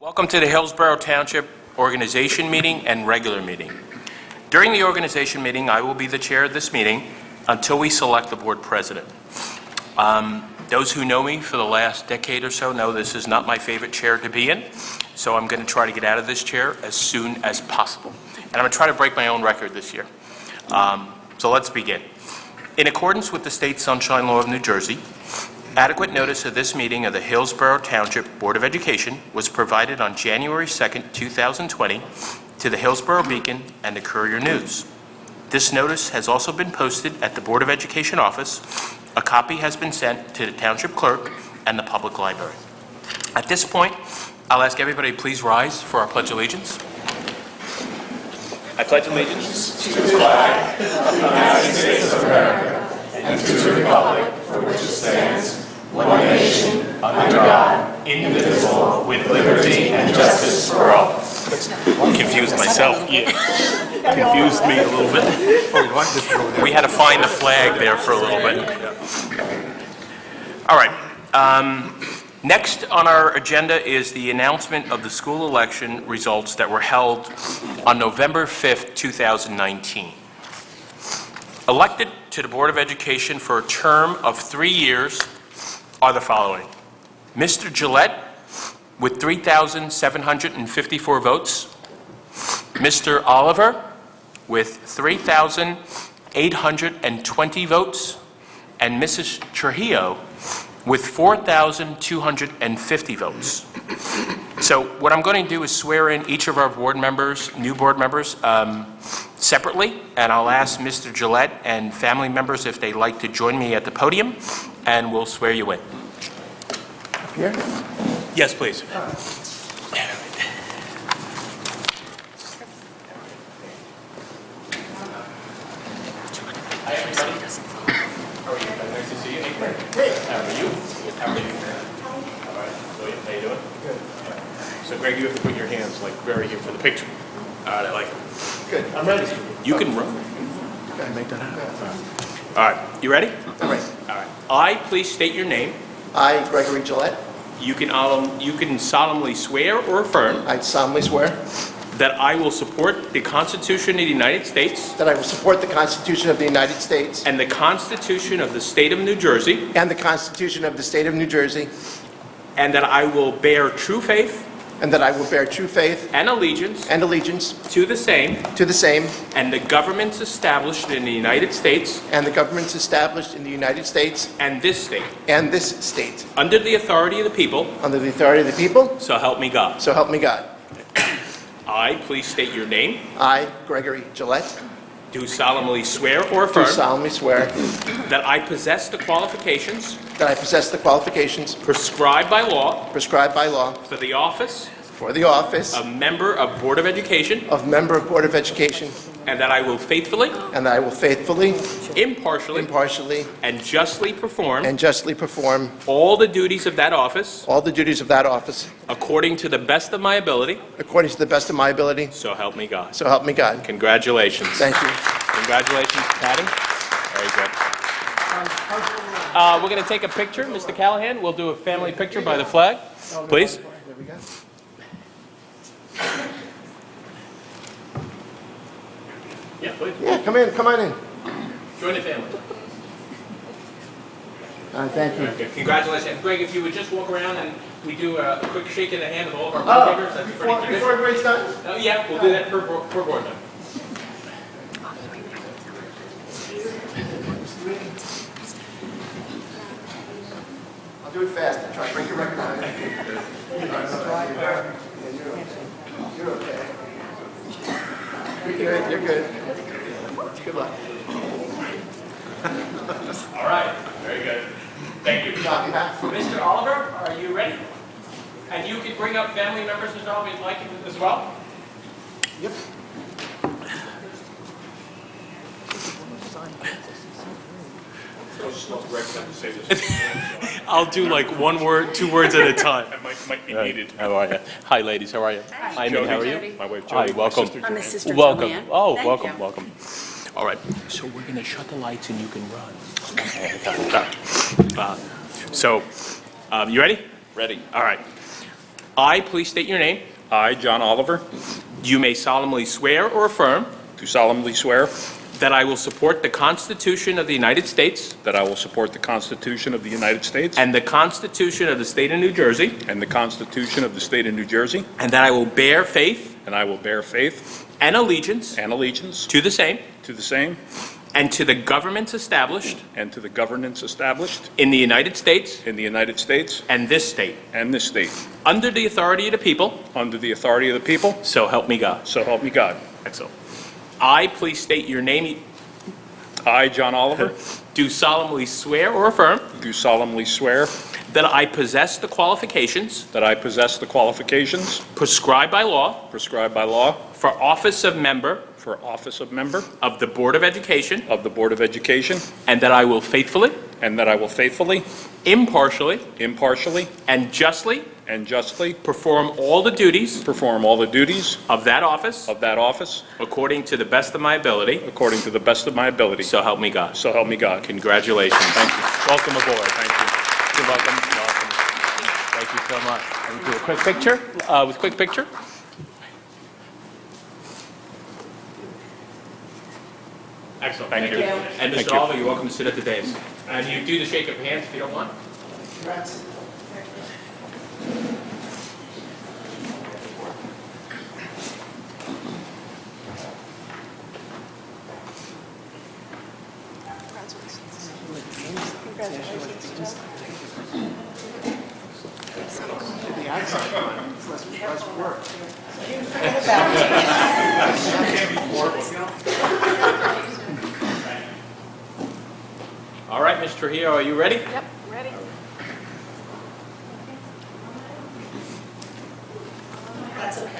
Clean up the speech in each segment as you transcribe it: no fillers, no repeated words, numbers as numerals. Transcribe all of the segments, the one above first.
Welcome to the Hillsborough Township Organization Meeting and Regular Meeting. During the organization meeting, I will be the chair of this meeting until we select the board president. Those who know me for the last decade or so know this is not my favorite chair to be in, so I'm going to try to get out of this chair as soon as possible. And I'm going to try to break my own record this year. So let's begin. In accordance with the State Sunshine Law of New Jersey, adequate notice of this meeting of the Hillsborough Township Board of Education was provided on January 2nd, 2020 to the Hillsborough Beacon and the Courier News. This notice has also been posted at the Board of Education office. A copy has been sent to the Township Clerk and the Public Library. At this point, I'll ask everybody to please rise for our Pledge of Allegiance. I pledge allegiance to the flag of the United States of America and to the republic for which it stands, one nation, under God, indivisible, with liberty and justice for all. Confused myself. Yeah. Confused me a little bit. We had to find the flag there for a little bit. All right. Next on our agenda is the announcement of the school election results that were held on November 5th, 2019. Elected to the Board of Education for a term of 3 years are the following. Mr. Gillette with 3,754 votes. Mr. Oliver with 3,820 votes. And Mrs. Trujillo with 4,250 votes. So what I'm going to do is swear in each of our board members, new board members, separately, and I'll ask Mr. Gillette and family members if they'd like to join me at the podium, and we'll swear you in. Here? Yes, please. Hi, everybody. How are you? Nice to see you. Great. How are you? How are you? All right. How you doing? Good. So, Greg, you have to put your hands like very here for the picture. All right, I like it. Good. I'm ready. You can run. Okay. Make that happen. All right. You ready? All right. All right. I, please state your name. I, Gregory Gillette, You can solemnly swear or affirm I solemnly swear that I will support the Constitution of the United States that I will support the Constitution of the United States and the Constitution of the State of New Jersey, and the Constitution of the State of New Jersey, and that I will bear true faith and that I will bear true faith and allegiance and allegiance to the same to the same and the governments established in the United States and the governments established in the United States and this state, and this state, under the authority of the people, under the authority of the people, so help me God. so help me God. I, please state your name, I, Gregory Gillette, do solemnly swear or do affirm solemnly swear that I possess the qualifications that I possess the qualifications prescribed by law prescribed by law for the office for the office of member of Board of Education, of member of Board of Education, and that I will faithfully, and that I will faithfully, impartially, impartially, and justly perform and justly perform all the duties of that office all the duties of that office according to the best of my ability, according to the best of my ability, so help me God. so help me God. Congratulations. Thank you. Congratulations, Patty. Very good. We're going to take a picture, Mr. Callahan. We'll do a family picture by the flag, please. There we go. Yeah, please. Yeah, come on in. Join the family. Thank you. Good. Congratulations. Greg, if you would just walk around and we do a quick shake in the hand of all of our board members, that'd be pretty good. Before everybody's done? Oh, yeah, we'll do that per board member. I'll do it fast. I'll try to break your record on it. You're okay. You're good. You're good. Good luck. All right. Very good. Thank you. Mr. Oliver, are you ready? And you can bring up family members as well if you'd like as well. Yep. I'll do like one word, 2 words at a time. That might be needed. How are you? Hi, ladies. How are you? Hi, Min. How are you? My wife Hi, Jody. welcome. My sister I'm his sister, Welcome. Joanne. Oh, Thank welcome, you. welcome. All right. So we're going to shut the lights and you can run. Okay. So, you ready? Ready. All right. I, please state your name. I, John Oliver, You may solemnly swear or affirm do solemnly swear that I will support the Constitution of the United States that I will support the Constitution of the United States and the Constitution of the State of New Jersey, and the Constitution of the State of New Jersey, and that I will bear faith and I will bear faith and allegiance and allegiance to the same to the same and to the governments established and to the governments established in the United States in the United States and this state, and this state, under the authority of the people, under the authority of the people, so help me God. so help me God. Excellent. I, please state your name, I, John Oliver, do solemnly swear or affirm do solemnly swear that I possess the qualifications that I possess the qualifications prescribed by law prescribed by law for office of member for office of member of the Board of Education, of the Board of Education, and that I will faithfully, and that I will faithfully, impartially, impartially, and justly and justly perform all the duties perform all the duties of that office of that office according to the best of my ability, according to the best of my ability. so help me God. So help me God. Congratulations. Thank you. Welcome aboard. Thank you. You're welcome. Welcome. Thank you so much. Can we do a quick picture? With quick picture? Excellent. Thank you. And Thank Mr. you. Oliver, you're welcome to sit at the dais. And you do the shake of hands if you don't want. All right, Ms. Trujillo, are you ready? Yep, ready.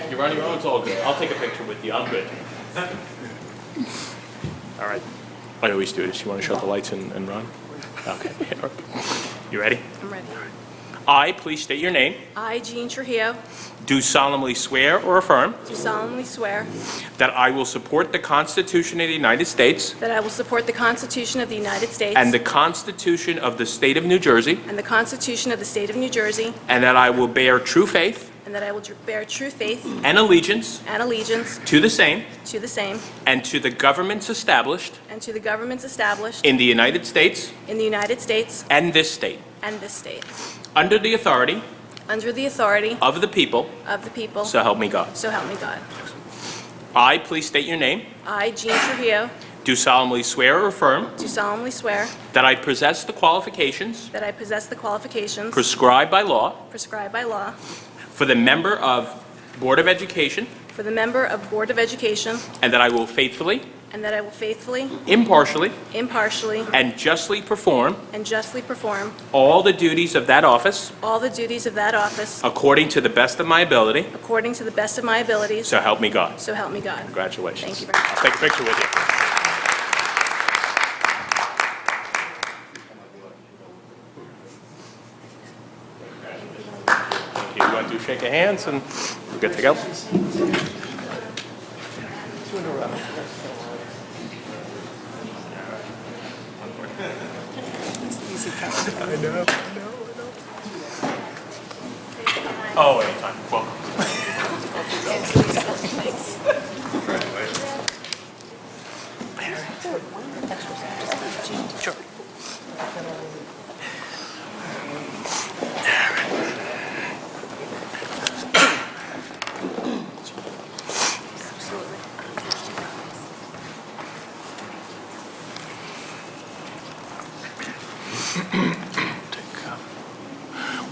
You're on your own, it's all good. I'll take a picture with you, I'm good. All right. I always do this. You want to shut the lights and run? Okay. You ready? I'm ready. I, please state your name, I, Jean Trujillo, do solemnly swear or affirm do solemnly swear that I will support the Constitution of the United States that I will support the Constitution of the United States and the Constitution of the State of New Jersey, and the Constitution of the State of New Jersey, and that I will bear true faith and that I will bear true faith and allegiance and allegiance to the same to the same and to the governments established and to the governments established in the United States in the United States and this state, and this state, under the authority under the authority of the people, of the people, so help me God. so help me God. I, please state your name, I, Jean Trujillo, do solemnly swear or affirm do solemnly swear that I possess the qualifications that I possess the qualifications prescribed by law prescribed by law for the member of Board of Education, for the member of Board of Education, and that I will faithfully, and that I will faithfully, impartially, impartially, and justly perform and justly perform all the duties of that office all the duties of that office according to the best of my ability, according to the best of my abilities, so help me God. so help me God. Congratulations. Thank you very much. I'll take a picture with you. Thank you. You want to do shake of hands and we're good to go? Oh, anytime. Welcome. Sure.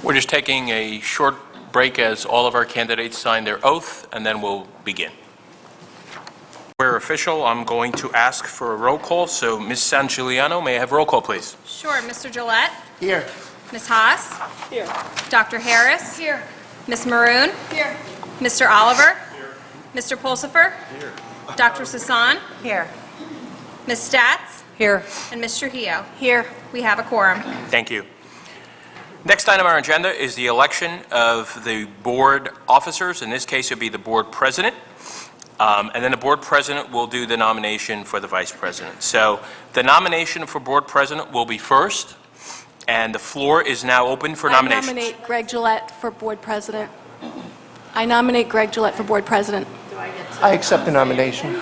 We're just taking a short break as all of our candidates sign their oath, and then we'll begin. Where official, I'm going to ask for a roll call, so Ms. Sangiuliano, may I have roll call, please? Sure. Mr. Gillette? Here. Ms. Haas? Here. Dr. Harris? Here. Ms. Maroon? Here. Mr. Oliver? Here. Mr. Pulsifer? Here. Dr. Sasan? Here. Ms. Stats? Here. And Ms. Trujillo? Here. We have a quorum. Thank you. Next item on our agenda is the election of the board officers. In this case, it would be the board president. And then the board president will do the nomination for the vice president. So the nomination for board president will be first, and the floor is now open for nominations. I nominate Greg Gillette for board president. I nominate Greg Gillette for board president. I accept the nomination.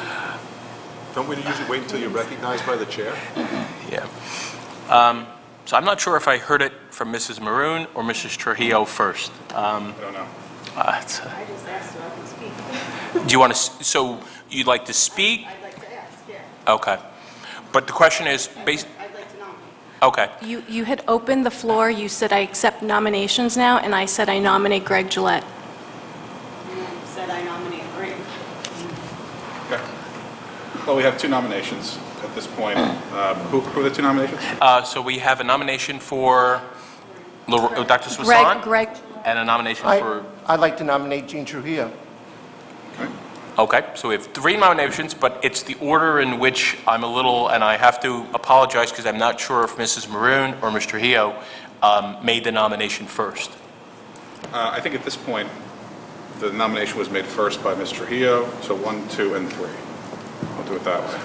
Don't we usually wait until you're recognized by the chair? Yeah. So I'm not sure if I heard it from Mrs. Maroon or Mrs. Trujillo first. I don't know. I just asked if I can speak. Do you want to, so you'd like to speak? I'd like to ask, yeah. Okay. But the question is, based, I'd like to nominate. okay. You had opened the floor, you said I accept nominations now, and I said I nominate Greg Gillette. Said I nominate Greg. Okay. Well, we have two nominations at this point. Who are the two nominations? So we have a nomination for Dr. Swasan Greg, and a nomination for, I'd like to nominate Jean Trujillo. okay, so we have 3 nominations, but it's the order in which I'm a little, and I have to apologize because I'm not sure if Mrs. Maroon or Mr. Trujillo made the nomination first. I think at this point, the nomination was made first by Mr. Trujillo, so 1, 2, and 3. I'll do it that way.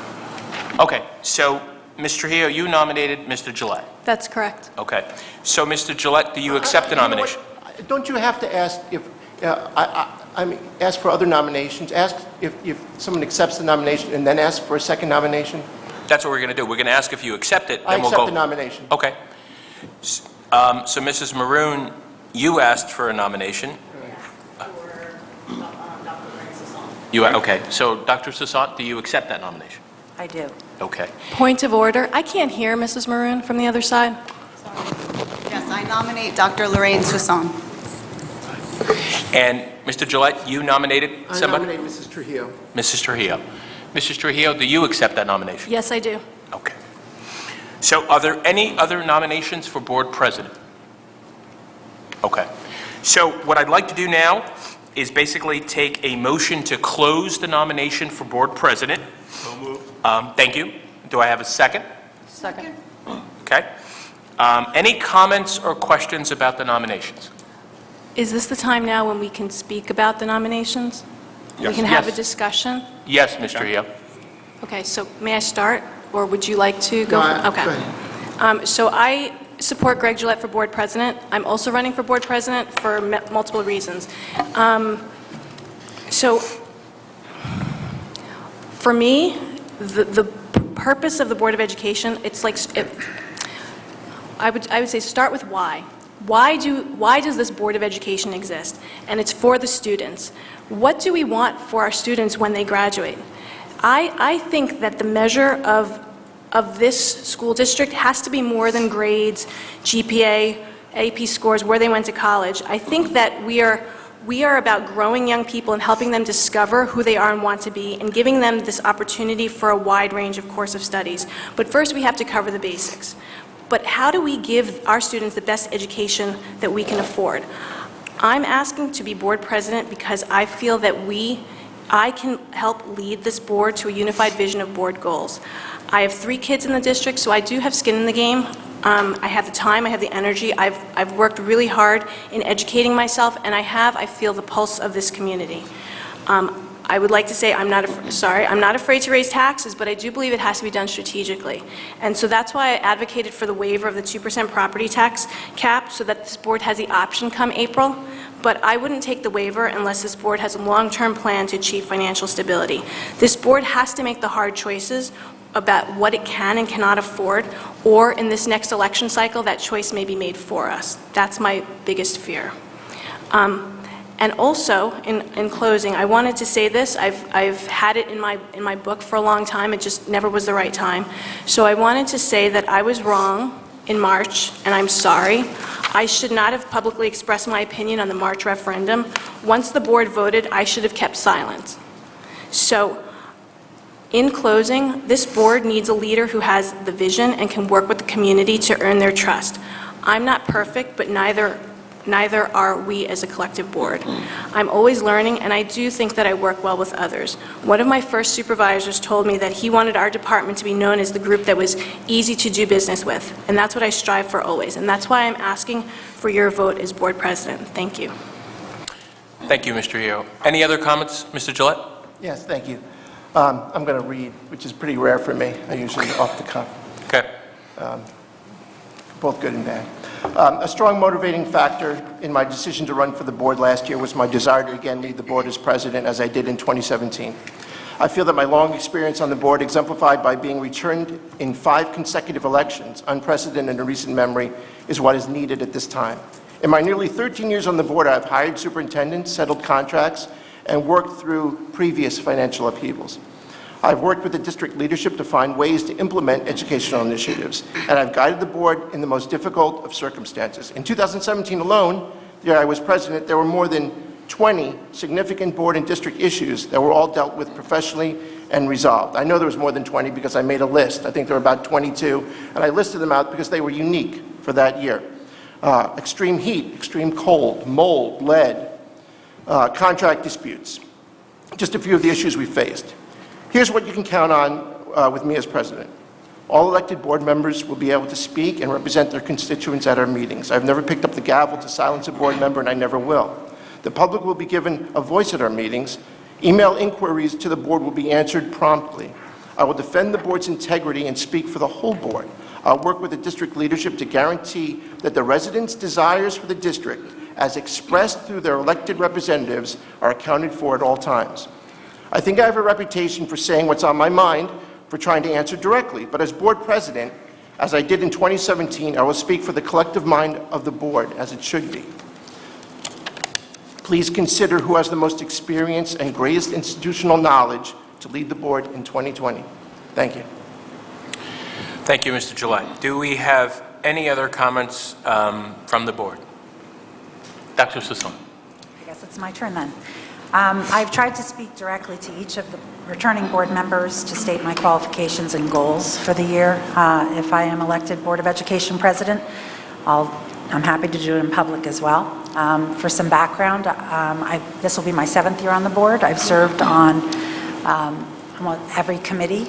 Okay, so Mr. Trujillo, you nominated Mr. Gillette. that's correct. Okay, so Mr. Gillette, do you accept the You know what? nomination? Don't you have to ask if, I mean, ask for other nominations? Ask if someone accepts the nomination and then ask for a second nomination? That's what we're going to do. We're going to ask if you accept it, I then we'll go. accept the nomination. Okay. So Mrs. Maroon, you asked for a nomination. Okay, so Dr. Sassant, do you accept that nomination? I do. Okay. Point of order, I can't hear Mrs. Maroon from the other side. Yes, I nominate Dr. Lorraine Soussan. And Mr. Gillette, you nominated I somebody? nominate Mrs. Trujillo. Mrs. Trujillo. Mrs. Trujillo, do you accept that nomination? Yes, I do. Okay. So are there any other nominations for board president? Okay. So what I'd like to do now is basically take a motion to close the nomination for board president. So moved. Thank you. Do I have a second? Second. Okay. Any comments or questions about the nominations? Is this the time now when we can speak about the nominations? We Yes. can have a Yes. discussion? Yes, Mr. Trujillo. Okay, so may I start, or would you like to go? No, Okay. go ahead. So I support Greg Gillette for board president. I'm also running for board president for multiple reasons. So for me, the purpose of the Board of Education, it's like, I would say start with why. Why does this Board of Education exist? And it's for the students. What do we want for our students when they graduate? I think that the measure of this school district has to be more than grades, GPA, AP scores, where they went to college. I think that we are about growing young people and helping them discover who they are and want to be, and giving them this opportunity for a wide range of course of studies. But first, we have to cover the basics. But how do we give our students the best education that we can afford? I'm asking to be board president because I feel that I can help lead this board to a unified vision of board goals. I have 3 kids in the district, so I do have skin in the game. I have the time, I have the energy. I've worked really hard in educating myself, and I feel the pulse of this community. I would like to say I'm not afraid to raise taxes, but I do believe it has to be done strategically. And so that's why I advocated for the waiver of the 2% property tax cap, so that this board has the option come April. But I wouldn't take the waiver unless this board has a long-term plan to achieve financial stability. This board has to make the hard choices about what it can and cannot afford, or in this next election cycle, that choice may be made for us. That's my biggest fear. And also, in closing, I wanted to say this. I've had it in my book for a long time. It just never was the right time. So I wanted to say that I was wrong in March, and I'm sorry. I should not have publicly expressed my opinion on the March referendum. Once the board voted, I should have kept silent. So, in closing, this board needs a leader who has the vision and can work with the community to earn their trust. I'm not perfect, but neither are we as a collective board. I'm always learning, and I do think that I work well with others. One of my first supervisors told me that he wanted our department to be known as the group that was easy to do business with, and that's what I strive for always, and that's why I'm asking for your vote as board president. Thank you. Thank you, Mr. Yeo. Any other comments, Mr. Gillette? Yes, thank you. I'm going to read, which is pretty rare for me. I usually off the cuff, Okay. both good and bad. A strong motivating factor in my decision to run for the board last year was my desire to again lead the board as president, as I did in 2017. I feel that my long experience on the board, exemplified by being returned in 5 consecutive elections, unprecedented in recent memory, is what is needed at this time. In my nearly 13 years on the board, I've hired superintendents, settled contracts, and worked through previous financial upheavals. I've worked with the district leadership to find ways to implement educational initiatives, and I've guided the board in the most difficult of circumstances. In 2017 alone, the year I was president, there were more than 20 significant board and district issues that were all dealt with professionally and resolved. I know there was more than 20 because I made a list. I think there were about 22, and I listed them out because they were unique for that year. Extreme heat, extreme cold, mold, lead, contract disputes. Just a few of the issues we faced. Here's what you can count on with me as president. All elected board members will be able to speak and represent their constituents at our meetings. I've never picked up the gavel to silence a board member, and I never will. The public will be given a voice at our meetings. Email inquiries to the board will be answered promptly. I will defend the board's integrity and speak for the whole board. I'll work with the district leadership to guarantee that the residents' desires for the district, as expressed through their elected representatives, are accounted for at all times. I think I have a reputation for saying what's on my mind, for trying to answer directly, but as board president, as I did in 2017, I will speak for the collective mind of the board, as it should be. Please consider who has the most experience and greatest institutional knowledge to lead the board in 2020. Thank you. Thank you, Mr. Gillette. Do we have any other comments from the board? Dr. Sisson. I guess it's my turn then. I've tried to speak directly to each of the returning board members to state my qualifications and goals for the year. If I am elected Board of Education president, I'm happy to do it in public as well. For some background, this will be my 7th year on the board. I've served on every committee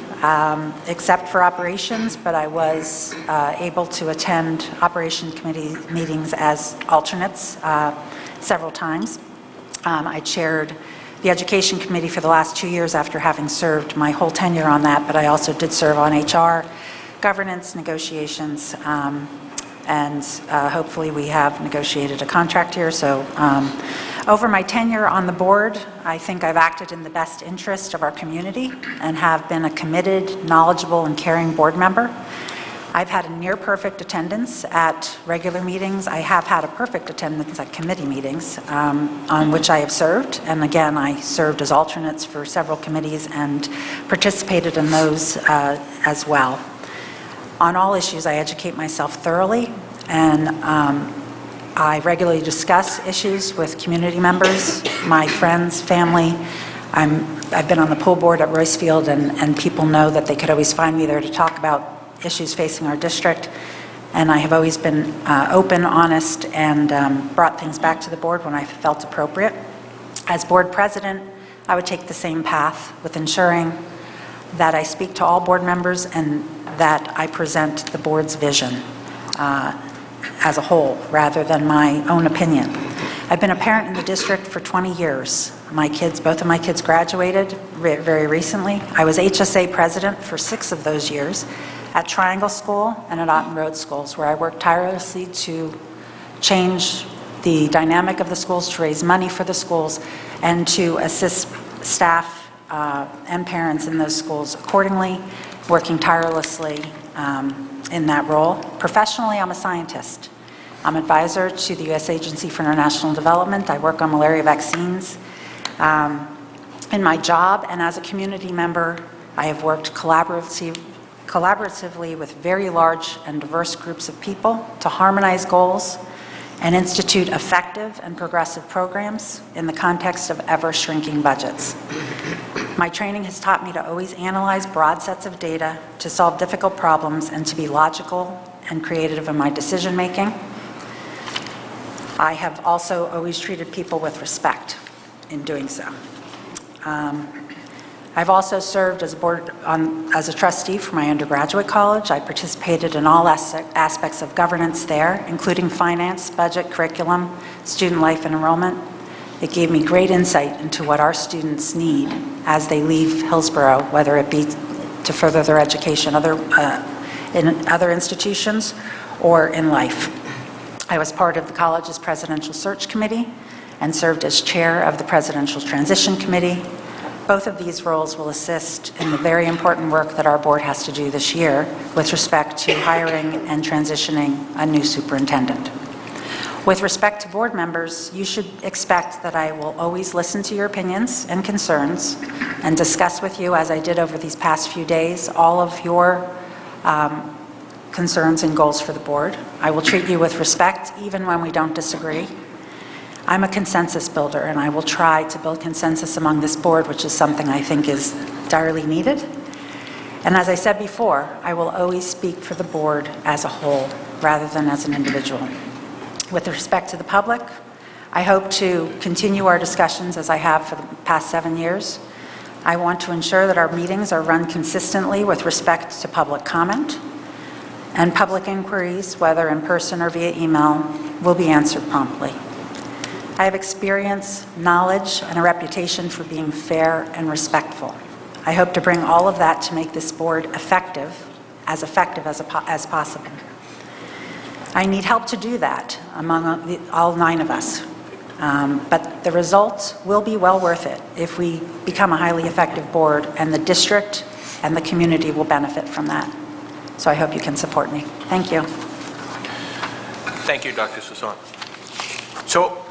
except for operations, but I was able to attend operation committee meetings as alternates several times. I chaired the education committee for the last 2 years after having served my whole tenure on that, but I also did serve on HR, governance, negotiations, and hopefully we have negotiated a contract here. So over my tenure on the board, I think I've acted in the best interest of our community and have been a committed, knowledgeable, and caring board member. I've had a near-perfect attendance at regular meetings. I have had a perfect attendance at committee meetings on which I have served. And again, I served as alternates for several committees and participated in those as well. On all issues, I educate myself thoroughly, and I regularly discuss issues with community members, my friends, family. I've been on the pool board at Roycefield, and people know that they could always find me there to talk about issues facing our district. And I have always been open, honest, and brought things back to the board when I felt appropriate. As board president, I would take the same path with ensuring that I speak to all board members and that I present the board's vision as a whole rather than my own opinion. I've been a parent in the district for 20 years. Both of my kids graduated very recently. I was HSA president for 6 of those years at Triangle School and at Otten Road Schools, where I worked tirelessly to change the dynamic of the schools, to raise money for the schools, and to assist staff and parents in those schools accordingly, working tirelessly in that role. Professionally, I'm a scientist. I'm advisor to the U.S. Agency for International Development. I work on malaria vaccines. In my job and as a community member, I have worked collaboratively with very large and diverse groups of people to harmonize goals and institute effective and progressive programs in the context of ever-shrinking budgets. My training has taught me to always analyze broad sets of data, to solve difficult problems, and to be logical and creative in my decision-making. I have also always treated people with respect in doing so. I've also served as a trustee for my undergraduate college. I participated in all aspects of governance there, including finance, budget, curriculum, student life, and enrollment. It gave me great insight into what our students need as they leave Hillsborough, whether it be to further their education in other institutions or in life. I was part of the college's Presidential Search Committee and served as chair of the Presidential Transition Committee. Both of these roles will assist in the very important work that our board has to do this year with respect to hiring and transitioning a new superintendent. With respect to board members, you should expect that I will always listen to your opinions and concerns and discuss with you, as I did over these past few days, all of your concerns and goals for the board. I will treat you with respect even when we don't disagree. I'm a consensus builder, and I will try to build consensus among this board, which is something I think is direly needed. And as I said before, I will always speak for the board as a whole rather than as an individual. With respect to the public, I hope to continue our discussions as I have for the past 7 years. I want to ensure that our meetings are run consistently with respect to public comment, and public inquiries, whether in person or via email, will be answered promptly. I have experience, knowledge, and a reputation for being fair and respectful. I hope to bring all of that to make this board effective as possible. I need help to do that among all 9 of us. But the results will be well worth it if we become a highly effective board, and the district and the community will benefit from that. So I hope you can support me. Thank you. Thank you, Dr. Sasson. So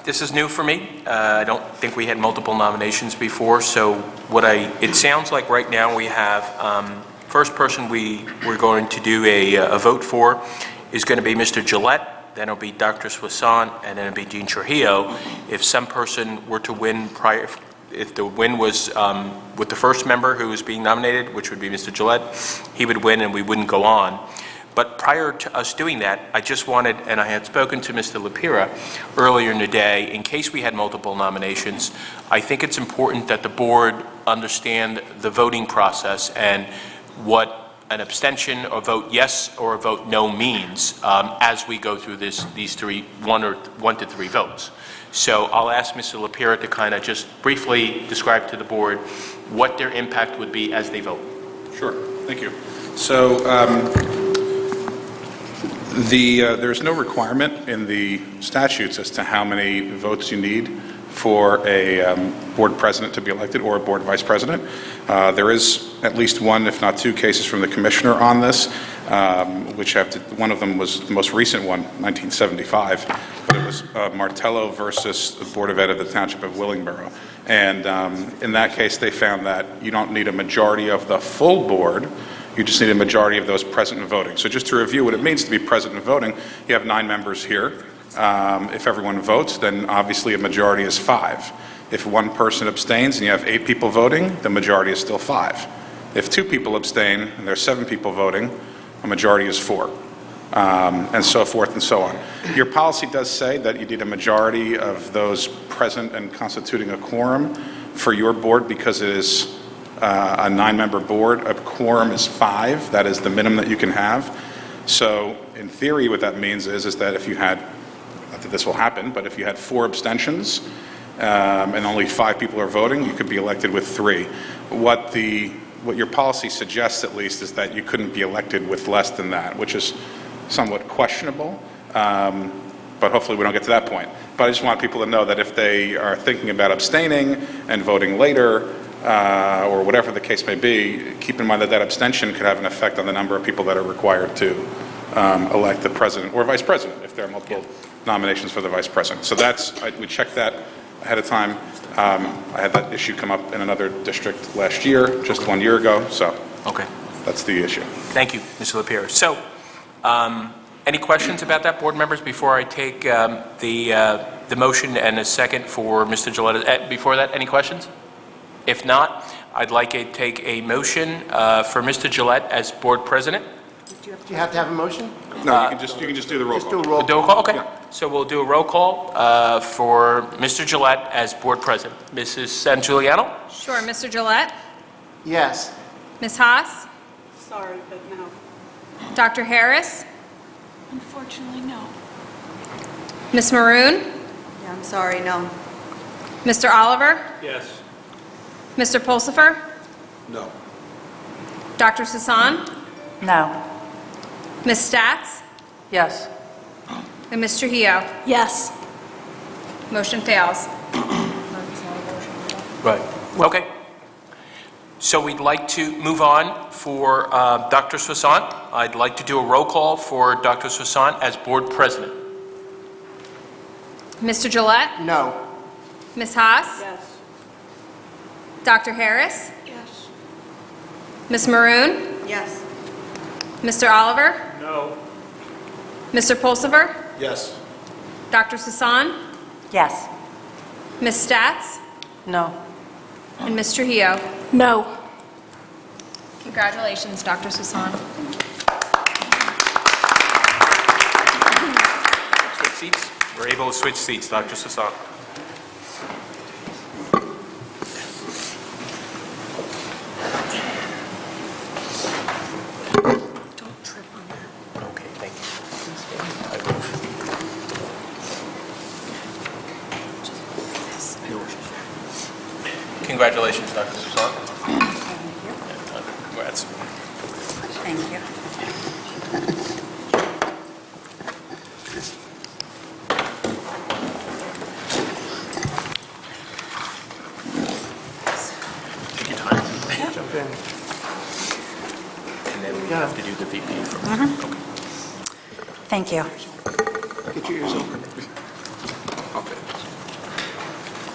this is new for me. I don't think we had multiple nominations before, so it sounds like right now we have, first person we're going to do a vote for is going to be Mr. Gillette, then it'll be Dr. Sasson, and then it'll be Dean Trujillo. If some person were to win if the win was with the first member who was being nominated, which would be Mr. Gillette, he would win and we wouldn't go on. But prior to us doing that, I just wanted, and I had spoken to Mr. Lapira earlier in the day, in case we had multiple nominations, I think it's important that the board understand the voting process and what an abstention or vote yes or a vote no means as we go through these one to three votes. So I'll ask Mr. Lapira to kind of just briefly describe to the board what their impact would be as they vote. Sure, thank you. So there's no requirement in the statutes as to how many votes you need for a board president to be elected or a board vice president. There is at least one, if not 2 cases from the commissioner on this, which one of them was the most recent one, 1975, but it was Martello versus the Board of Ed of the Township of Willingboro. And in that case, they found that you don't need a majority of the full board, you just need a majority of those present and voting. So just to review what it means to be present and voting, you have 9 members here. If everyone votes, then obviously a majority is 5. If one person abstains and you have 8 people voting, the majority is still 5. If 2 people abstain and there's 7 people voting, a majority is 4, and so forth and so on. Your policy does say that you need a majority of those present and constituting a quorum for your board because it is a 9-member board. A quorum is 5. That is the minimum that you can have. So in theory, what that means is that if you had, not that this will happen, but if you had 4 abstentions and only 5 people are voting, you could be elected with 3. What your policy suggests, at least, is that you couldn't be elected with less than that, which is somewhat questionable, but hopefully we don't get to that point. But I just want people to know that if they are thinking about abstaining and voting later, or whatever the case may be, keep in mind that abstention could have an effect on the number of people that are required to elect the president or vice president if there are multiple nominations for the vice president. So we checked that ahead of time. I had that issue come up in another district last year, just 1 year ago, so Okay. that's the issue. Thank you, Mr. Lapira. So, any questions about that, board members, before I take the motion and a second for Mr. Gillette? Before that, any questions? If not, I'd like to take a motion for Mr. Gillette as board president. Do you have to have a motion? No, you can just do the roll Just do call. a roll. Do a call? Okay. Yeah. So we'll do a roll call for Mr. Gillette as board president. Mrs. Sangiuliano? Sure, Mr. Gillette? Yes. Ms. Haas? Sorry, but no. Dr. Harris? Unfortunately, no. Ms. Maroon? Yeah, I'm sorry, no. Mr. Oliver? Yes. Mr. Pulsifer? No. Dr. Sasson? No. Ms. Stats? Yes. And Mr. Hio. Yes. Motion fails. Right. Okay. So we'd like to move on for Dr. Soissant. I'd like to do a roll call for Dr. Soissant as board president. Mr. Gillette. No. Ms. Haas. Yes. Dr. Harris. Yes. Ms. Maroon. Yes. Mr. Oliver. No. Mr. Pulsifer. Yes. Dr. Sasan. Yes. Ms. Stats. No. And Mr. Hio. No. Congratulations, Dr. Sasan. Switch seats? We're able to switch seats, Dr. Soissant. Don't trip on that. Okay, thank you. I move. Congratulations, Dr. Soissant. Congrats. Thank you. Take your time. Jump in. And then we Yeah. have to do the VP first. Okay. Thank you. Get your ears open.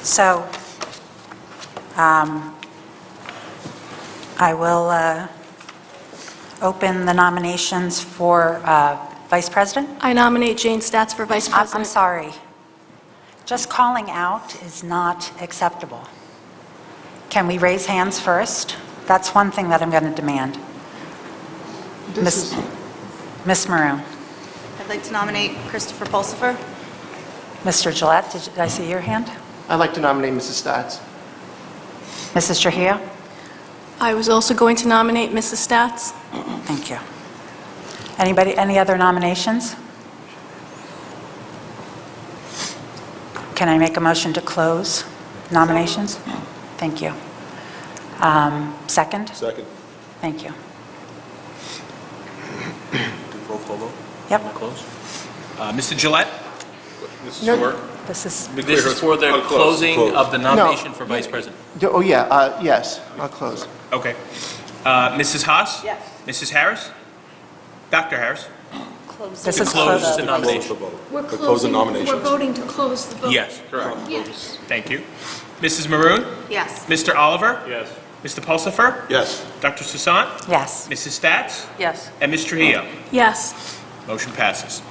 So, I will open the nominations for Vice President. I nominate Jane Stats for Vice I'm President. sorry. Just calling out is not acceptable. Can we raise hands first? That's one thing that I'm going to demand. Ms. Maroon. I'd like to nominate Christopher Pulsifer. Mr. Gillette, did I see your hand? I'd like to nominate Mrs. Stats. Mrs. Trujillo? I was also going to nominate Mrs. Stats. Thank you. Anybody, any other nominations? Can I make a motion to close nominations? Thank you. Second? Second. Thank you. Do roll call vote? Yep. Close. Mr. Gillette? This is No. for? This is, This is for the Close, closing close. of the nomination for vice president. Oh, yeah, yes, I'll close. Okay. Mrs. Haas? Yes. Mrs. Harris? Dr. Harris? this To is close closed. the nomination. We're close the closing, nominations. we're voting to close the vote. Yes. Correct. Yes. Thank you. Mrs. Maroon? Yes. Mr. Oliver? Yes. Mr. Pulsifer? Yes. Dr. Sasan? Yes. Mrs. Stats? Yes. And Ms. Trujillo? Yes. Motion passes.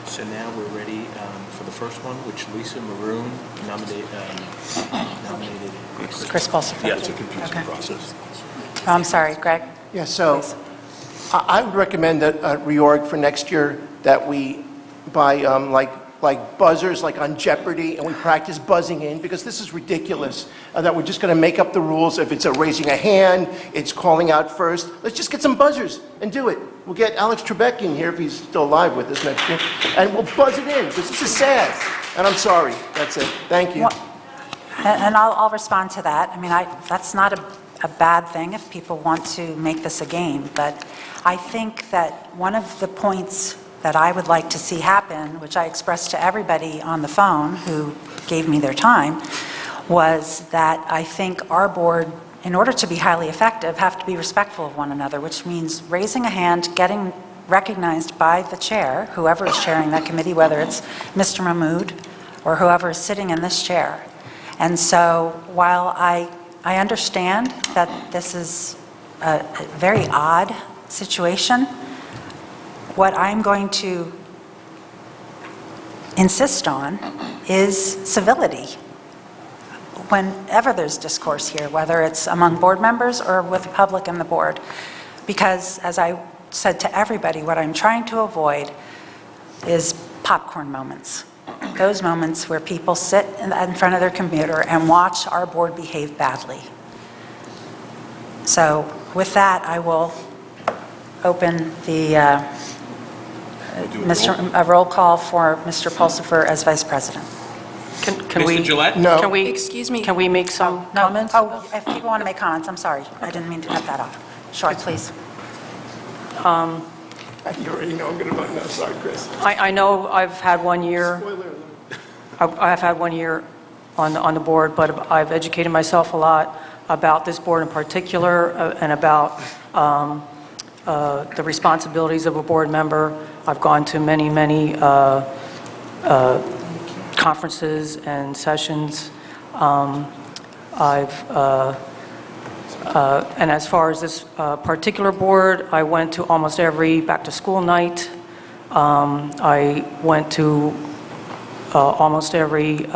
So now we're ready for the first one, which Lisa Maroon nominated Chris Pulsifer. Yes. Okay. Oh, I'm sorry, Greg? Yeah, so I would recommend a reorg for next year that we buy like buzzers, like on Jeopardy, and we practice buzzing in, because this is ridiculous, that we're just going to make up the rules. If it's a raising a hand, it's calling out first. Let's just get some buzzers and do it. We'll get Alex Trebek in here if he's still alive with us next year, and we'll buzz it in, because this is sad. And I'm sorry. That's it. Thank you. Well, and I'll respond to that. I mean, that's not a bad thing if people want to make this a game, but I think that one of the points that I would like to see happen, which I expressed to everybody on the phone who gave me their time, was that I think our board, in order to be highly effective, have to be respectful of one another, which means raising a hand, getting recognized by the chair, whoever is chairing that committee, whether it's Mr. Mahmood or whoever is sitting in this chair. And so while I understand that this is a very odd situation, what I'm going to insist on is civility whenever there's discourse here, whether it's among board members or with the public and the board. Because, as I said to everybody, what I'm trying to avoid is popcorn moments. Those moments where people sit in front of their computer and watch our board behave badly. So with that, I will open the a roll call for Mr. Pulsifer as Vice President. Can we, Mr. Gillette? No. can we, Excuse me. can we make some No, comments? oh, if people want to make comments, I'm sorry. I didn't mean to cut that off. Sure, please. You already know I'm going to vote no. Sorry, Chris. I know I've had 1 year, Spoiler alert. I've had 1 year on the board, but I've educated myself a lot about this board in particular and about the responsibilities of a board member. I've gone to many, many conferences and sessions. And as far as this particular board, I went to almost every back-to-school night. I went to almost every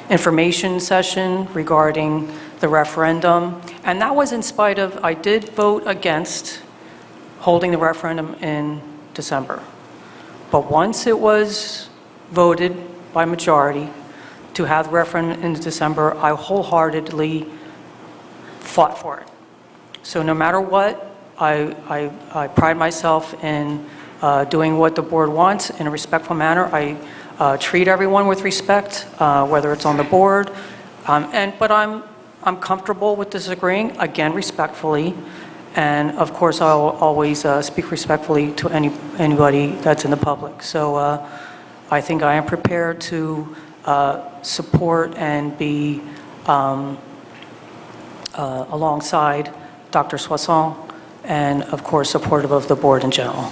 information session regarding the referendum, and that was in spite of, I did vote against holding the referendum in December. But once it was voted by majority to have the referendum in December, I wholeheartedly fought for it. So no matter what, I pride myself in doing what the board wants in a respectful manner. I treat everyone with respect, whether it's on the board, but I'm comfortable with disagreeing, again, respectfully, and of course, I'll always speak respectfully to anybody that's in the public. So I think I am prepared to support and be alongside Dr. Soissons, and of course, supportive of the board in general.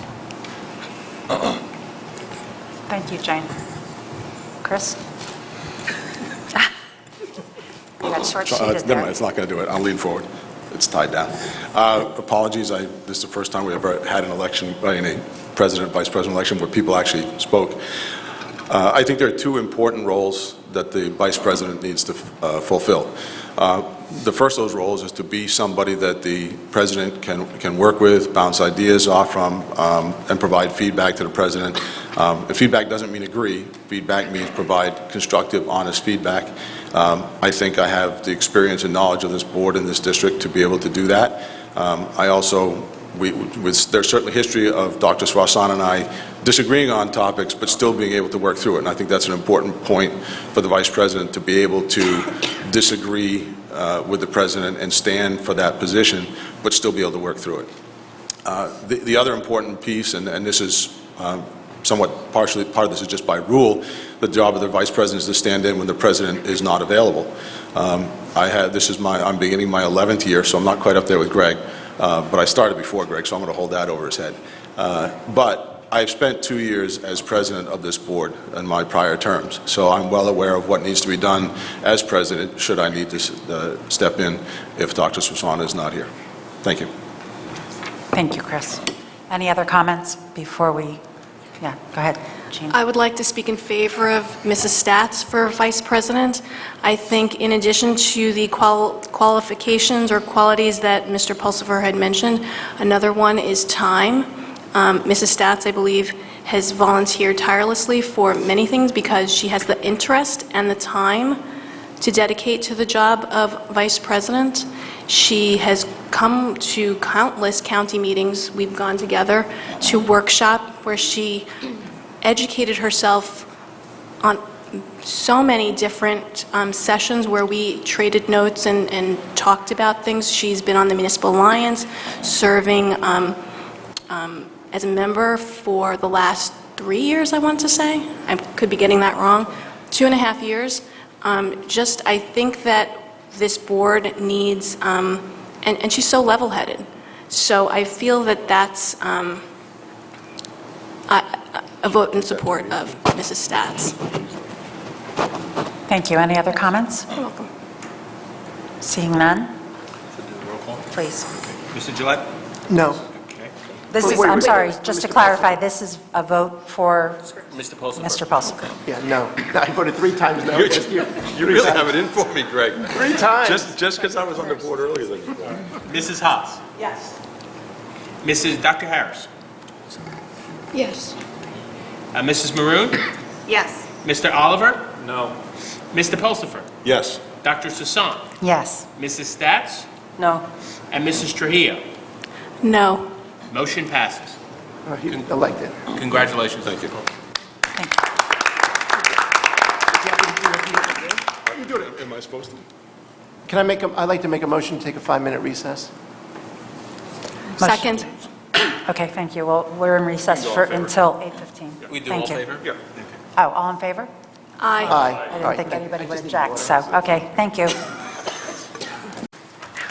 Thank you, Jane. Chris? You got short-sheeted Never mind, there. it's not going to do it. I'll lean forward. It's tied down. Apologies, this is the first time we ever had an election, a president, vice president election where people actually spoke. I think there are two important roles that the vice president needs to fulfill. The first of those roles is to be somebody that the president can work with, bounce ideas off from, and provide feedback to the president. And feedback doesn't mean agree. Feedback means provide constructive, honest feedback. I think I have the experience and knowledge of this board and this district to be able to do that. I also, there's certainly history of Dr. Soissons and I disagreeing on topics, but still being able to work through it. And I think that's an important point for the vice president, to be able to disagree with the president and stand for that position, but still be able to work through it. The other important piece, and this is somewhat partially, part of this is just by rule, the job of the vice president is to stand in when the president is not available. I'm beginning my 11th year, so I'm not quite up there with Greg, but I started before Greg, so I'm going to hold that over his head. But I've spent 2 years as president of this board in my prior terms, so I'm well aware of what needs to be done as president should I need to step in if Dr. Soissons is not here. Thank you. Thank you, Chris. Any other comments before we, go ahead, Jean. I would like to speak in favor of Mrs. Stats for Vice President. I think in addition to the qualifications or qualities that Mr. Pulsifer had mentioned, another one is time. Mrs. Stats, I believe, has volunteered tirelessly for many things because she has the interest and the time to dedicate to the job of Vice President. She has come to countless county meetings. We've gone together to workshop where she educated herself on so many different sessions where we traded notes and talked about things. She's been on the Municipal Alliance, serving as a member for the last 3 years, I want to say. I could be getting that wrong. 2.5 years. I think that this board needs, and she's so level-headed. So I feel that that's a vote in support of Mrs. Stats. Thank you. Any other comments? You're welcome. Seeing none, Roll call. please. Mr. Gillette? No. Okay. This is, Wait, I'm wait, sorry, wait, just to Mr. clarify, this is a vote for Mr. Pulsifer? Mr. Pulsifer. Yeah, no. I voted 3 times no last year. You really have it in for me, Greg. 3 times. Just because I was on the board earlier than you. Mrs. Haas? Yes. Dr. Harris? Yes. Mrs. Maroon? Yes. Mr. Oliver? No. Mr. Pulsifer? Yes. Dr. Soissons? Yes. Mrs. Stats? No. And Mrs. Trujillo? No. Motion passes. He's elected. Congratulations. Thank you. Thank you. Are you doing it? Am I supposed to? I'd like to make a motion to take a 5-minute recess. Second. Okay, thank you. Well, we're in recess until 8:15. We do Thank all you. favor? Yeah. Oh, all in favor? Aye. Aye. I didn't think anybody would object, so, okay, thank you.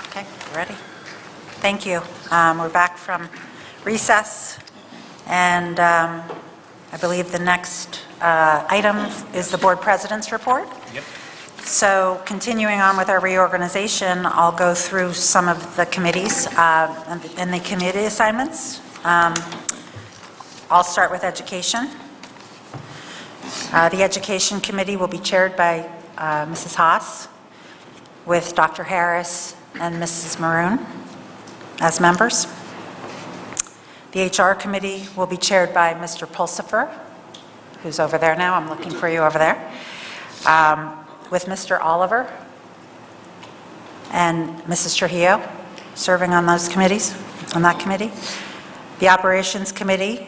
Okay, ready? Thank you. We're back from recess, and I believe the next item is the Board President's Report. Yep. So continuing on with our reorganization, I'll go through some of the committees and the committee assignments. I'll start with education. The Education Committee will be chaired by Mrs. Haas, with Dr. Harris and Mrs. Maroon as members. The HR Committee will be chaired by Mr. Pulsifer, who's over there now. I'm looking for you over there. With Mr. Oliver and Mrs. Trujillo serving on those committees, on that committee. The Operations Committee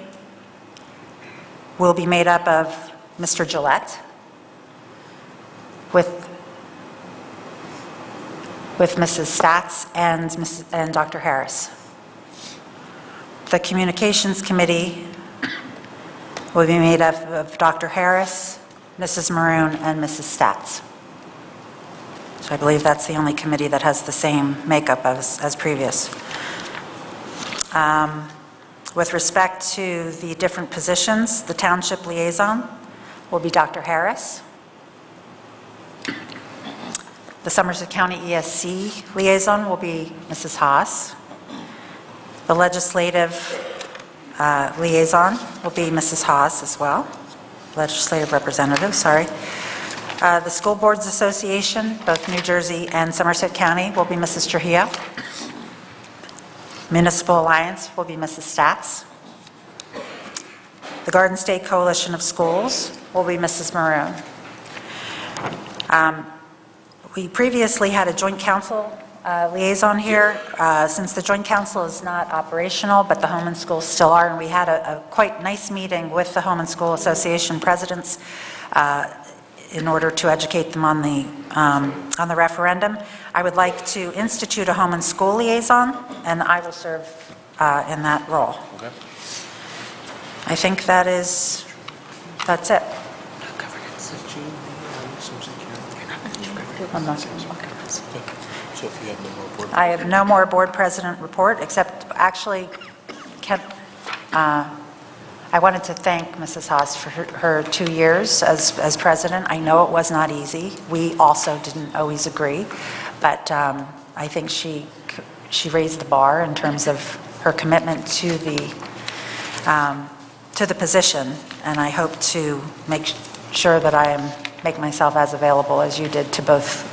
will be made up of Mr. Gillette with Mrs. Stats and Dr. Harris. The Communications Committee will be made up of Dr. Harris, Mrs. Maroon, and Mrs. Stats. So I believe that's the only committee that has the same makeup as previous. With respect to the different positions, the Township Liaison will be Dr. Harris. The Somerset County ESC Liaison will be Mrs. Haas. The Legislative Liaison will be Mrs. Haas as well. Legislative Representative, sorry. The School Boards Association, both New Jersey and Somerset County, will be Mrs. Trujillo. Municipal Alliance will be Mrs. Stats. The Garden State Coalition of Schools will be Mrs. Maroon. We previously had a joint council liaison here. Since the joint council is not operational, but the home and schools still are, and we had a quite nice meeting with the Home and School Association presidents in order to educate them on the referendum. I would like to institute a home and school liaison, and I will serve in that role. Okay. I think that's it. I'm not- So if you have no more board. I have no more board president report, except actually, I wanted to thank Mrs. Haas for her 2 years as president. I know it was not easy. We also didn't always agree, but I think she raised the bar in terms of her commitment to the position, and I hope to make sure that I make myself as available as you did to both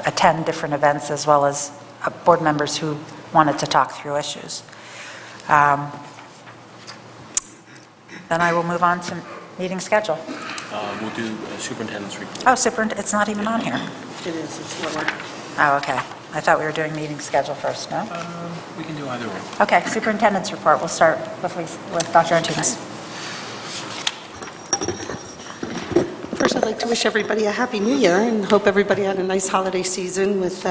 attend different events as well as board members who wanted to talk through issues. Then I will move on to meeting schedule. We'll do superintendent's report. Oh, it's not even on here. It is, it's lower. Oh, okay. I thought we were doing meeting schedule first, no? We can do either one. Okay, superintendent's report. We'll start with Dr. Antunes. First, I'd like to wish everybody a Happy New Year and hope everybody had a nice holiday season with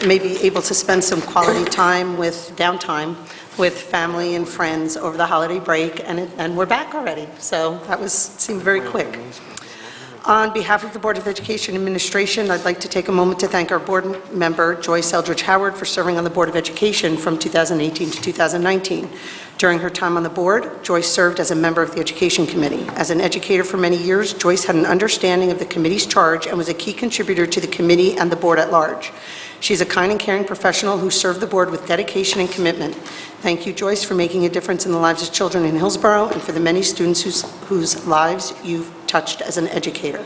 maybe able to spend some quality time with downtime with family and friends over the holiday break, and we're back already, so that seemed very quick. On behalf of the Board of Education Administration, I'd like to take a moment to thank our board member, Joyce Eldridge Howard, for serving on the Board of Education from 2018 to 2019. During her time on the board, Joyce served as a member of the Education Committee. As an educator for many years, Joyce had an understanding of the committee's charge and was a key contributor to the committee and the board at large. She's a kind and caring professional who served the board with dedication and commitment. Thank you, Joyce, for making a difference in the lives of children in Hillsborough and for the many students whose lives you've touched as an educator.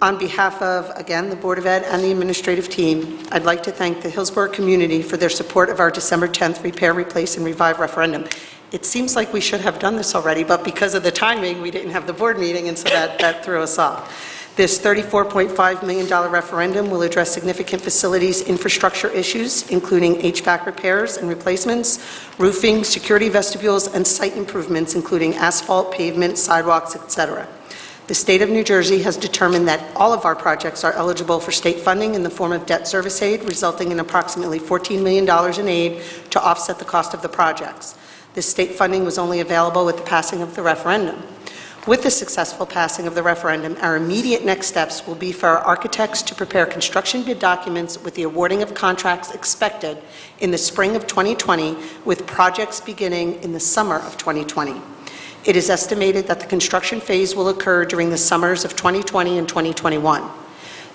On behalf of, again, the Board of Ed and the administrative team, I'd like to thank the Hillsborough community for their support of our December 10th Repair, Replace, and Revive referendum. It seems like we should have done this already, but because of the timing, we didn't have the board meeting, and so that threw us off. This $34.5 million referendum will address significant facilities infrastructure issues, including HVAC repairs and replacements, roofing, security vestibules, and site improvements, including asphalt, pavement, sidewalks, etc. The state of New Jersey has determined that all of our projects are eligible for state funding in the form of debt service aid, resulting in approximately $14 million in aid to offset the cost of the projects. This state funding was only available with the passing of the referendum. With the successful passing of the referendum, our immediate next steps will be for our architects to prepare construction bid documents with the awarding of contracts expected in the spring of 2020, with projects beginning in the summer of 2020. It is estimated that the construction phase will occur during the summers of 2020 and 2021.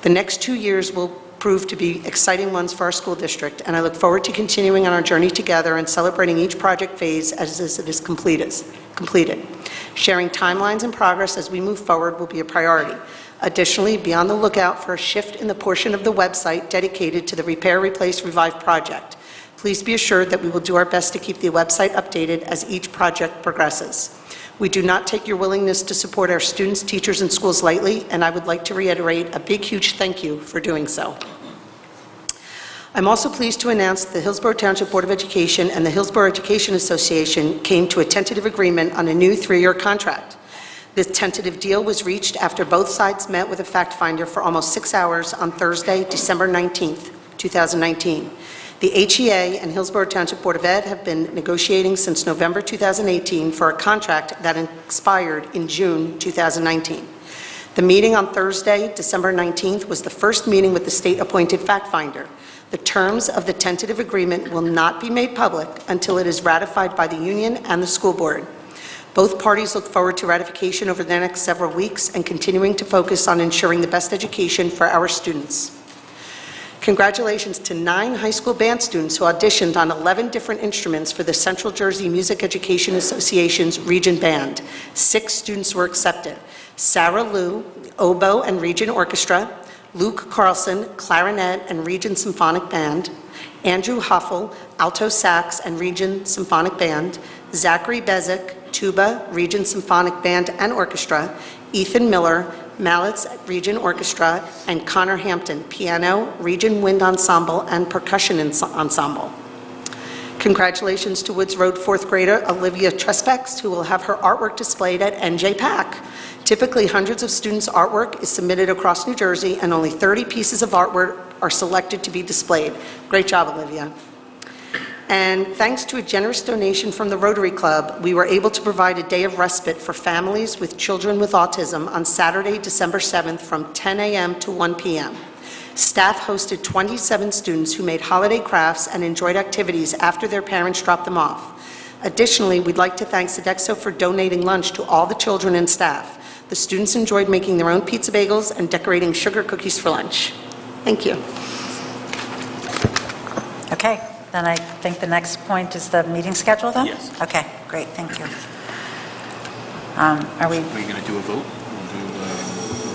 The next 2 years will prove to be exciting ones for our school district, and I look forward to continuing on our journey together and celebrating each project phase as it is completed. Sharing timelines and progress as we move forward will be a priority. Additionally, be on the lookout for a shift in the portion of the website dedicated to the Repair, Replace, Revive project. Please be assured that we will do our best to keep the website updated as each project progresses. We do not take your willingness to support our students, teachers, and schools lightly, and I would like to reiterate a big, huge thank you for doing so. I'm also pleased to announce the Hillsborough Township Board of Education and the Hillsborough Education Association came to a tentative agreement on a new 3-year contract. This tentative deal was reached after both sides met with a fact finder for almost 6 hours on Thursday, December 19th, 2019. The HEA and Hillsborough Township Board of Ed have been negotiating since November 2018 for a contract that expired in June 2019. The meeting on Thursday, December 19th, was the first meeting with the state-appointed fact finder. The terms of the tentative agreement will not be made public until it is ratified by the union and the school board. Both parties look forward to ratification over the next several weeks and continuing to focus on ensuring the best education for our students. Congratulations to 9 high school band students who auditioned on 11 different instruments for the Central Jersey Music Education Association's Region Band. 6 students were accepted. Sarah Liu, oboe and Region Orchestra, Luke Carlson, clarinet and Region Symphonic Band, Andrew Huffel, alto sax and Region Symphonic Band, Zachary Bezic, tuba, Region Symphonic Band and Orchestra, Ethan Miller, mallets, Region Orchestra, and Connor Hampton, piano, Region Wind Ensemble and Percussion Ensemble. Congratulations to Woods Road 4th grader Olivia Trespex, who will have her artwork displayed at NJ PAC. Typically, hundreds of students' artwork is submitted across New Jersey, and only 30 pieces of artwork are selected to be displayed. Great job, Olivia. And thanks to a generous donation from the Rotary Club, we were able to provide a day of respite for families with children with autism on Saturday, December 7th from 10 a.m. to 1 p.m. Staff hosted 27 students who made holiday crafts and enjoyed activities after their parents dropped them off. Additionally, we'd like to thank Sodexo for donating lunch to all the children and staff. The students enjoyed making their own pizza bagels and decorating sugar cookies for lunch. Thank you. Okay, then I think the next point is the meeting schedule then? Yes. Okay, great, thank you. Are we, Are you going to do a vote?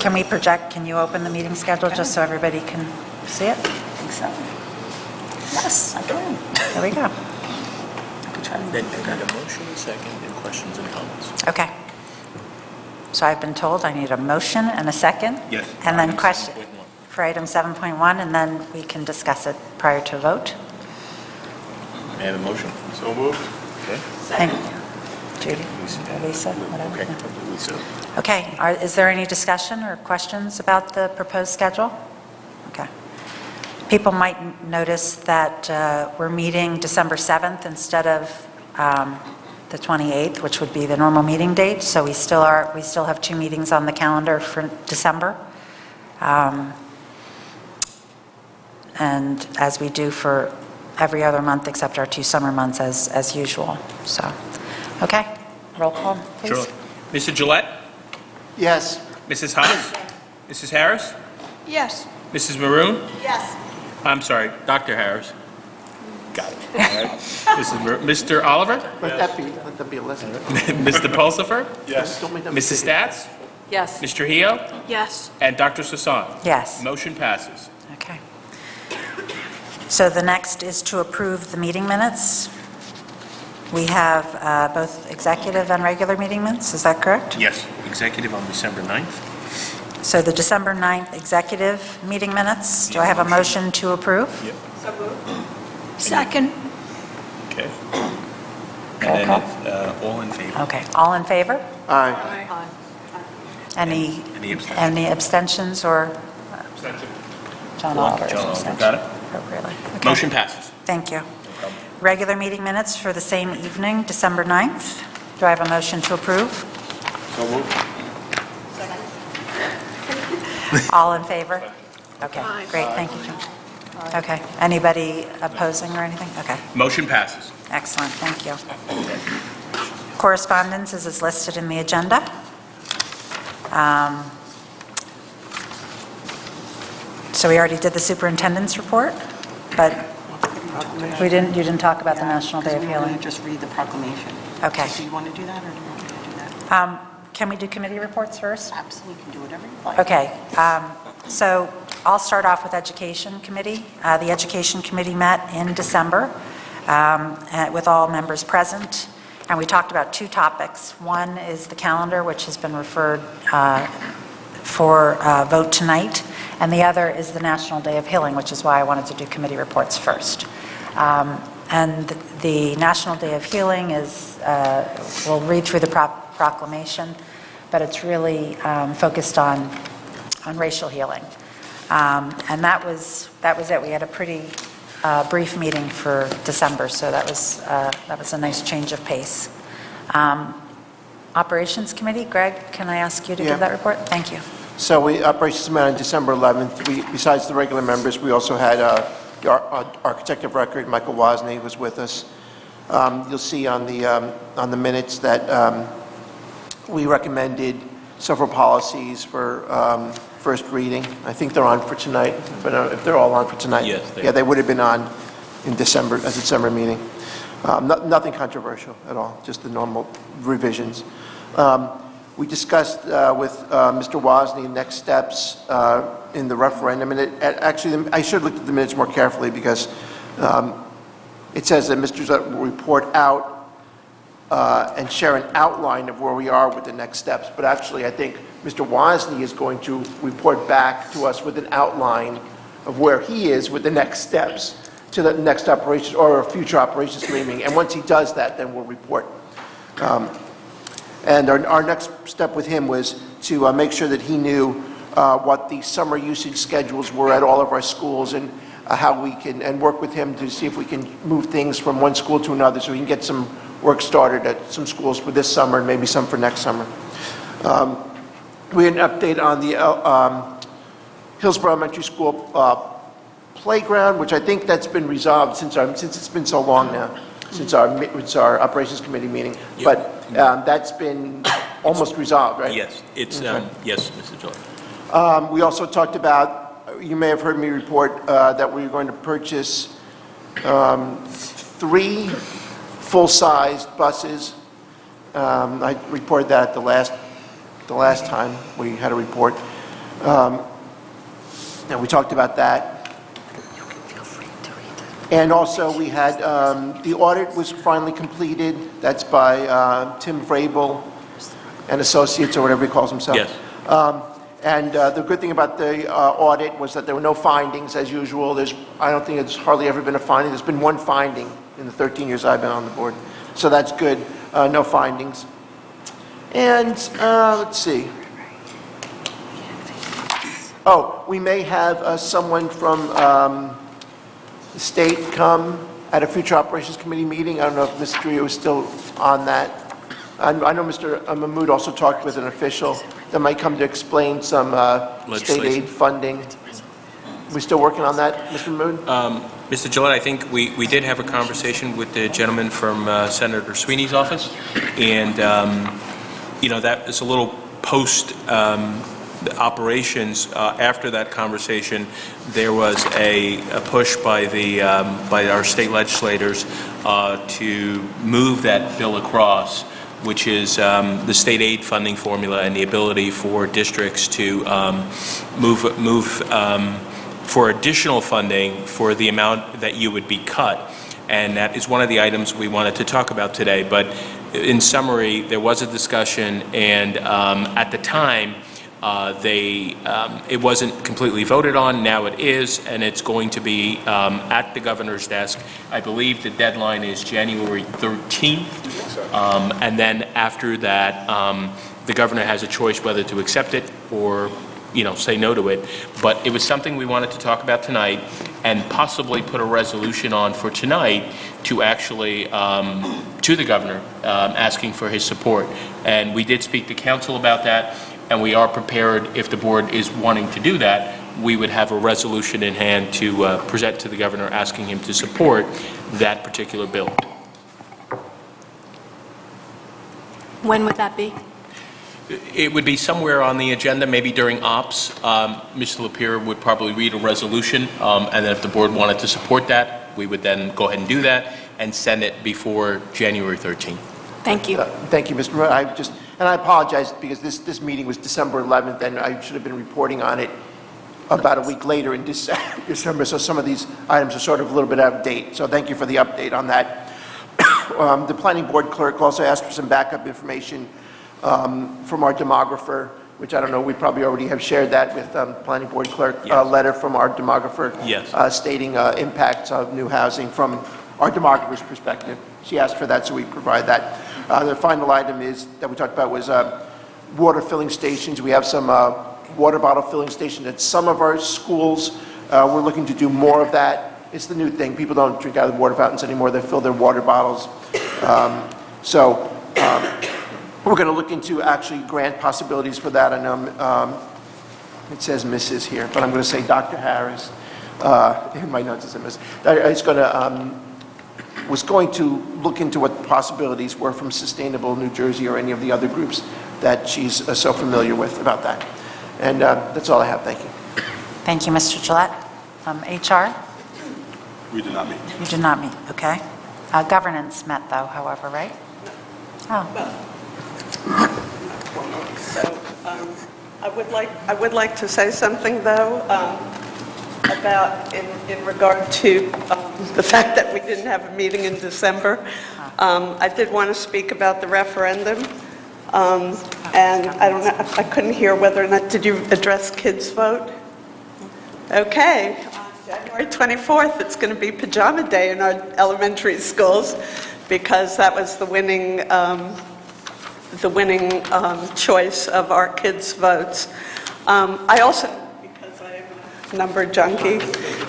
can we project, can you open the meeting schedule just so everybody can see it? I think so. Yes, I can. There we go. Then you got a motion, second, and questions and comments. Okay. So I've been told I need a motion and a second? Yes. And then Item question 7.1. for item 7.1, and then we can discuss it prior to vote. May I have a motion? So moved. Okay. Thank you. Judy, or Lisa, whatever. Okay. Lisa. Okay, is there any discussion or questions about the proposed schedule? Okay. People might notice that we're meeting December 7th instead of the 28th, which would be the normal meeting date, so we still have 2 meetings on the calendar for December. And as we do for every other month except our 2 summer months as usual. So, okay, roll call, please. Sure. Mr. Gillette? Yes. Mrs. Haas? Mrs. Harris? Yes. Mrs. Maroon? Yes. I'm sorry, Dr. Harris. Got it. All right. Mr. Oliver? Let that be a lesson. Mr. Pulsifer? Yes. Don't make that Mrs. mistake. Stats? Yes. Mr. Hio? Yes. And Dr. Sasan? Yes. Motion passes. Okay. So the next is to approve the meeting minutes. We have both executive and regular meeting minutes, is that correct? Yes. Executive on December 9th. So the December 9th executive meeting minutes, do I have a motion to approve? Yep. Second. Okay. And then it's all in favor. Okay, all in favor? Aye. Any Any abstentions? any abstentions or? John Oliver is John Oliver, abstention. got it? Appropriately. Okay. Motion passes. Thank you. Regular meeting minutes for the same evening, December 9th. Do I have a motion to approve? So moved. All in favor? Okay, great, thank you, John. Okay, anybody opposing or anything? Okay, Motion passes. excellent, thank you. Correspondence is as listed in the agenda. So we already did the superintendent's report, but you didn't talk about the National Day of Because we were Healing. going to just read the proclamation. Okay. Do you want to do that, or do you want me to do that? Can we do committee reports first? Absolutely, you can do whatever you like. Okay, so I'll start off with Education Committee. The Education Committee met in December with all members present, and we talked about two topics. One is the calendar, which has been referred for vote tonight, and the other is the National Day of Healing, which is why I wanted to do committee reports first. And the National Day of Healing is, we'll read through the proclamation, but it's really focused on racial healing. And that was it. We had a pretty brief meeting for December, so that was a nice change of pace. Operations Committee, Greg, can I ask you to give that report? Thank you. So operations met on December 11th. Besides the regular members, we also had the architect of record, Michael Wozni, was with us. You'll see on the minutes that we recommended several policies for first reading. I think they're on for tonight, but if they're all on for tonight. Yes, they are. Yeah, they would have been on in December, a December meeting. Nothing controversial at all, just the normal revisions. We discussed with Mr. Wozni next steps in the referendum, and actually, I should have looked at the minutes more carefully because it says that Mr. Zutt will report out and share an outline of where we are with the next steps. But actually, I think Mr. Wozni is going to report back to us with an outline of where he is with the next steps to the next operations or future operations meeting. And once he does that, then we'll report. And our next step with him was to make sure that he knew what the summer usage schedules were at all of our schools and how we can, and work with him to see if we can move things from one school to another so we can get some work started at some schools for this summer and maybe some for next summer. We had an update on the Hillsborough Elementary School playground, which I think that's been resolved since it's been so long now, since our operations committee meeting. But that's been almost resolved, right? Yes, it's, Okay. yes, Mr. Joyce. We also talked about, you may have heard me report that we were going to purchase 3 full-sized buses. I reported that at the last time we had a report. And we talked about that. And also we had, the audit was finally completed. That's by Tim Vrabel and Associates, or whatever he calls himself. Yes. And the good thing about the audit was that there were no findings, as usual. I don't think it's hardly ever been a finding. There's been one finding in the 13 years I've been on the board. So that's good. No findings. And let's see. Oh, we may have someone from the state come at a future operations committee meeting. I don't know if Mr. Trio is still on that. I know Mr. Mahmood also talked with an official that might come to explain some state Legislation. aid funding. We still working on that, Mr. Mahmood? Mr. Gillette, I think we did have a conversation with the gentleman from Senator Sweeney's office, and, that is a little post operations. After that conversation, there was a push by our state legislators to move that bill across, which is the state aid funding formula and the ability for districts to move for additional funding for the amount that you would be cut. And that is one of the items we wanted to talk about today. But in summary, there was a discussion, and at the time, it wasn't completely voted on. Now it is, and it's going to be at the governor's desk. I believe the deadline is January 13th. And then after that, the governor has a choice whether to accept it or say no to it. But it was something we wanted to talk about tonight and possibly put a resolution on for tonight to actually, to the governor, asking for his support. And we did speak to council about that, and we are prepared, if the board is wanting to do that, we would have a resolution in hand to present to the governor asking him to support that particular bill. When would that be? It would be somewhere on the agenda, maybe during ops. Mr. Lapierre would probably read a resolution, and then if the board wanted to support that, we would then go ahead and do that and send it before January 13th. Thank you. Thank you, Mr. Mayor. And I apologize because this meeting was December 11th, and I should have been reporting on it about a week later in December, so some of these items are sort of a little bit out of date. So thank you for the update on that. The planning board clerk also asked for some backup information from our demographer, which I don't know, we probably already have shared that with planning board clerk, a letter from our demographer stating impacts of new housing from our demographer's perspective. She asked for that, so we provide that. The final item is that we talked about was water filling stations. We have some water bottle filling stations at some of our schools. We're looking to do more of that. It's the new thing. People don't drink out of the water fountains anymore. They fill their water bottles. We're going to look into actually grant possibilities for that. I know it says Mrs. here, but I'm going to say Dr. Harris. In my notes it says Mrs. Was going to look into what the possibilities were from Sustainable New Jersey or any of the other groups that she's so familiar with about that. And that's all I have. Thank you. Thank you, Mr. Gillette. HR? We did not meet. You did not meet, okay. Governance met, though, however, right? Oh. So I would like to say something, though, about in regard to the fact that we didn't have a meeting in December. I did want to speak about the referendum, and I don't know, I couldn't hear whether or not, did you address kids' vote? Okay, on January 24th, it's going to be pajama day in our elementary schools because that was the winning choice of our kids' votes. I also, because I am a number junkie,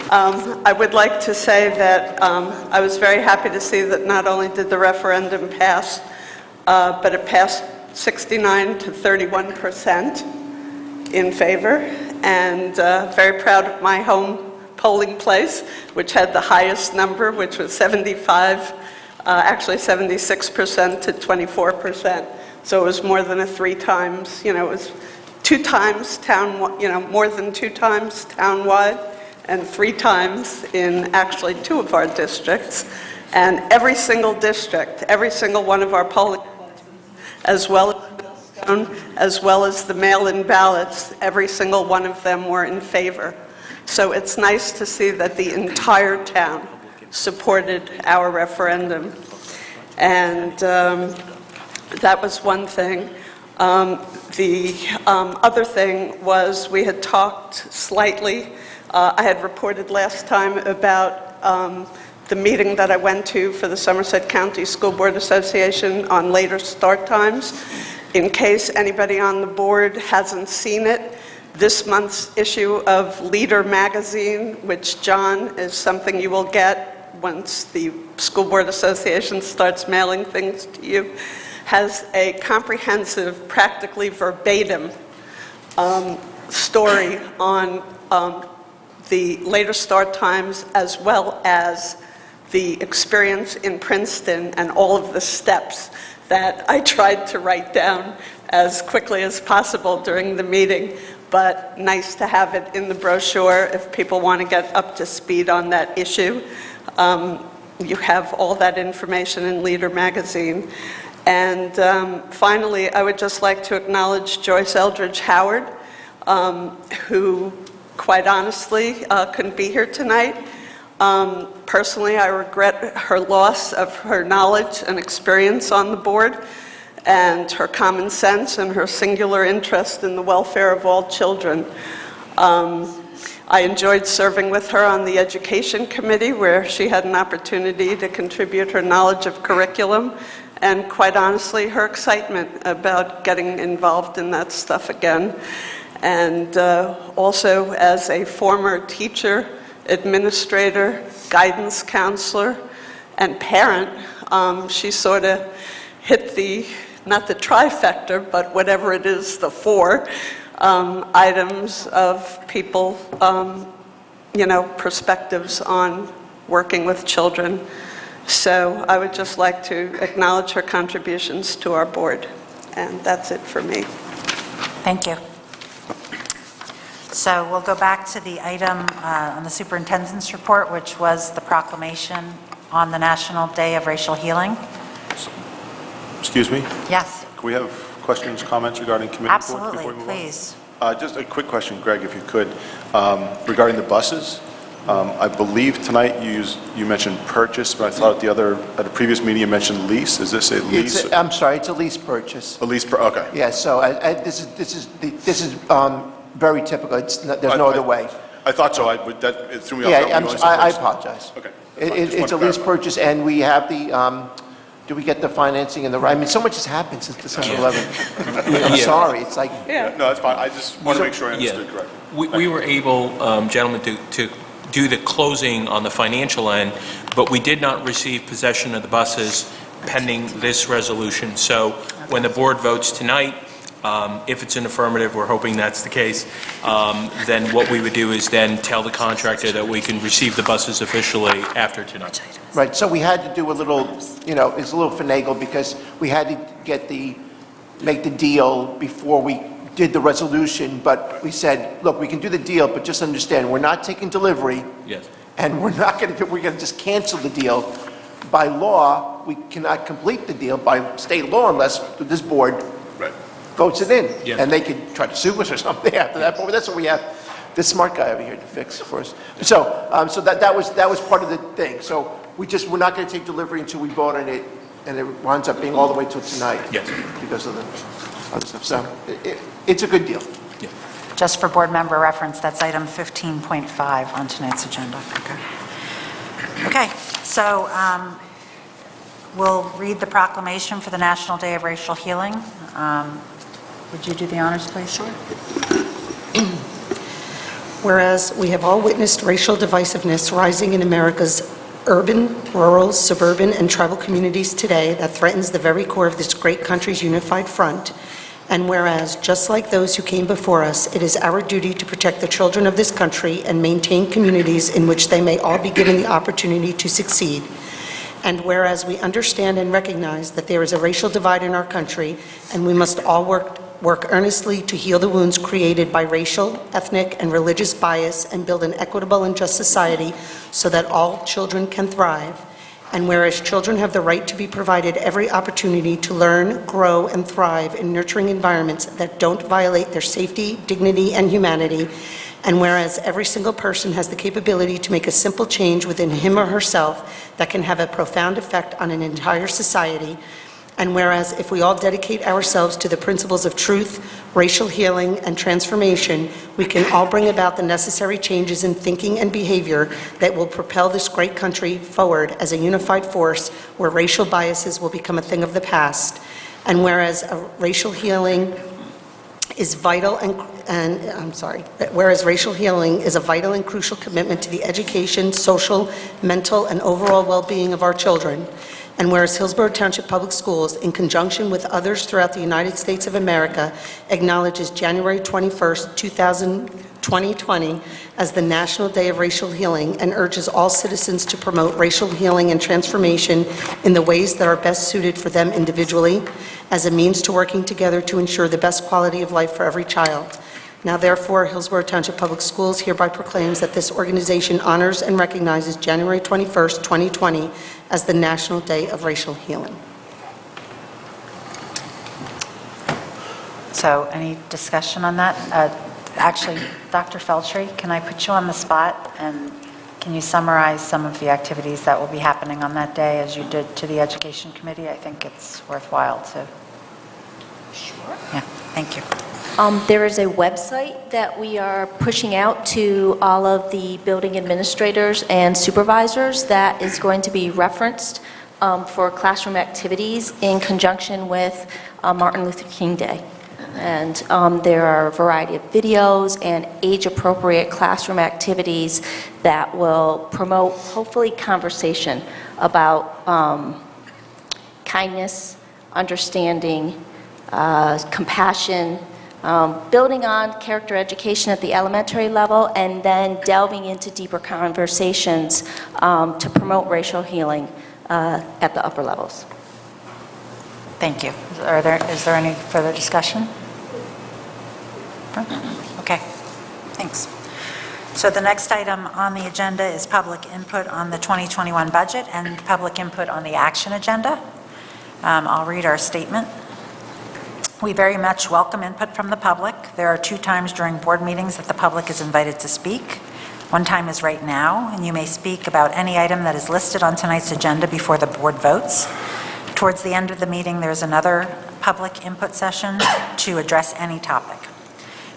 I would like to say that I was very happy to see that not only did the referendum pass, but it passed 69 to 31% in favor, and very proud of my home polling place, which had the highest number, which was 76% to 24%. So it was more than it was 2 times more than 2 times townwide, and 3 times in actually 2 of our districts. And every single district, every single one of our polling places, as well as Millstone, as well as the mail-in ballots, every single one of them were in favor. So it's nice to see that the entire town supported our referendum. And that was one thing. The other thing was we had talked slightly. I had reported last time about the meeting that I went to for the Somerset County School Board Association on later start times. In case anybody on the board hasn't seen it, this month's issue of Leader magazine, which, John, is something you will get once the School Board Association starts mailing things to you, has a comprehensive, practically verbatim story on the later start times, as well as the experience in Princeton and all of the steps that I tried to write down as quickly as possible during the meeting, but nice to have it in the brochure if people want to get up to speed on that issue. You have all that information in Leader magazine. And finally, I would just like to acknowledge Joyce Eldridge Howard, who, quite honestly, couldn't be here tonight. Personally, I regret her loss of her knowledge and experience on the board, and her common sense and her singular interest in the welfare of all children. I enjoyed serving with her on the Education Committee, where she had an opportunity to contribute her knowledge of curriculum and, quite honestly, her excitement about getting involved in that stuff again. And also as a former teacher, administrator, guidance counselor, and parent, she sort of hit not the trifecta, but whatever it is, the four items of people, perspectives on working with children. So I would just like to acknowledge her contributions to our board. And that's it for me. Thank you. So we'll go back to the item on the Superintendent's Report, which was the proclamation on the National Day of Racial Healing. Excuse me? Yes, Can we have questions, comments regarding committee reports absolutely, before we move on? please. Just a quick question, Greg, if you could, regarding the buses. I believe tonight you mentioned purchase, but I thought at a previous meeting you mentioned lease. Is this a lease? I'm sorry, it's a lease purchase. Okay. Yeah, so this is very typical. There's no other way. I thought so. It threw me off. Yeah, That was I the first. apologize. Okay. It's a lease purchase, and we have do we get the financing and I mean, so much has happened since December 11th. I'm sorry, it's like... Yeah. No, that's fine. I just want to make sure I understood correctly. We were able, gentlemen, to do the closing on the financial end, but we did not receive possession of the buses pending this resolution. So when the board votes tonight, if it's an affirmative, we're hoping that's the case, then what we would do is then tell the contractor that we can receive the buses officially after tonight. Right, so we had to do a little, it's a little finagle because we had to make the deal before we did the resolution, but we said, look, we can do the deal, but just understand, we're not taking delivery. Yes. And we're going to just cancel the deal. By law, we cannot complete the deal by state law unless this board votes it in. Yes. And they could try to sue us or something after that, but that's what we have this smart guy over here to fix for us. So that was part of the thing. So we're not going to take delivery until we vote on it, and it winds up being all the way till tonight. Yes. Because of the other stuff. So it's a good deal. Yeah. Just for board member reference, that's item 15.5 on tonight's agenda. Okay, so we'll read the proclamation for the National Day of Racial Healing. Would you do the honors, please? Sure. Whereas we have all witnessed racial divisiveness rising in America's urban, rural, suburban, and tribal communities today that threatens the very core of this great country's unified front, and whereas, just like those who came before us, it is our duty to protect the children of this country and maintain communities in which they may all be given the opportunity to succeed. And whereas we understand and recognize that there is a racial divide in our country, and we must all work earnestly to heal the wounds created by racial, ethnic, and religious bias and build an equitable and just society so that all children can thrive. And whereas children have the right to be provided every opportunity to learn, grow, and thrive in nurturing environments that don't violate their safety, dignity, and humanity, and whereas every single person has the capability to make a simple change within him or herself that can have a profound effect on an entire society, and whereas if we all dedicate ourselves to the principles of truth, racial healing, and transformation, we can all bring about the necessary changes in thinking and behavior that will propel this great country forward as a unified force where racial biases will become a thing of the past. And whereas racial healing is vital whereas racial healing is a vital and crucial commitment to the education, social, mental, and overall well-being of our children. And whereas Hillsborough Township Public Schools, in conjunction with others throughout the United States of America, acknowledges January 21st, 2020 as the National Day of Racial Healing and urges all citizens to promote racial healing and transformation in the ways that are best suited for them individually, as a means to working together to ensure the best quality of life for every child. Now therefore, Hillsborough Township Public Schools hereby proclaims that this organization honors and recognizes January 21st, 2020 as the National Day of Racial Healing. So any discussion on that? Actually, Dr. Feltry, can I put you on the spot, and can you summarize some of the activities that will be happening on that day as you did to the Education Committee? I think it's worthwhile to... Sure. Yeah, thank you. There is a website that we are pushing out to all of the building administrators and supervisors that is going to be referenced for classroom activities in conjunction with Martin Luther King Day. And there are a variety of videos and age-appropriate classroom activities that will promote, hopefully, conversation about kindness, understanding, compassion, building on character education at the elementary level, and then delving into deeper conversations to promote racial healing at the upper levels. Thank you. Is there any further discussion? Okay, thanks. So the next item on the agenda is public input on the 2021 budget and public input on the action agenda. I'll read our statement. We very much welcome input from the public. There are 2 times during board meetings that the public is invited to speak. One time is right now, and you may speak about any item that is listed on tonight's agenda before the board votes. Towards the end of the meeting, there's another public input session to address any topic.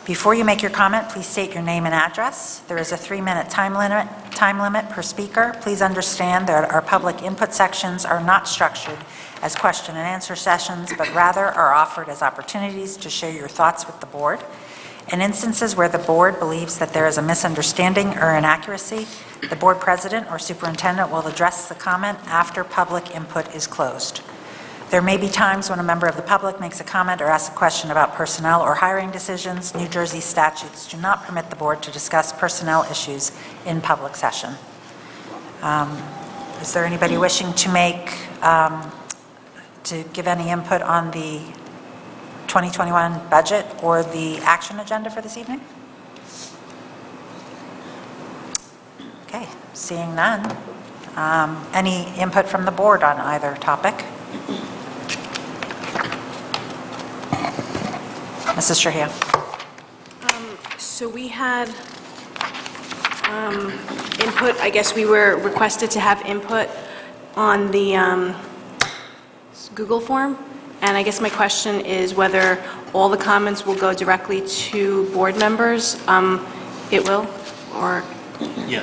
Before you make your comment, please state your name and address. There is a 3-minute time limit per speaker. Please understand that our public input sections are not structured as question and answer sessions, but rather are offered as opportunities to share your thoughts with the board. In instances where the board believes that there is a misunderstanding or inaccuracy, the board president or superintendent will address the comment after public input is closed. There may be times when a member of the public makes a comment or asks a question about personnel or hiring decisions. New Jersey statutes do not permit the board to discuss personnel issues in public session. Is there anybody wishing to give any input on the 2021 budget or the action agenda for this evening? Okay, seeing none. Any input from the board on either topic? Mrs. Trujillo. So we had input, I guess we were requested to have input on the Google form, and I guess my question is whether all the comments will go directly to board members. It will, or Yeah.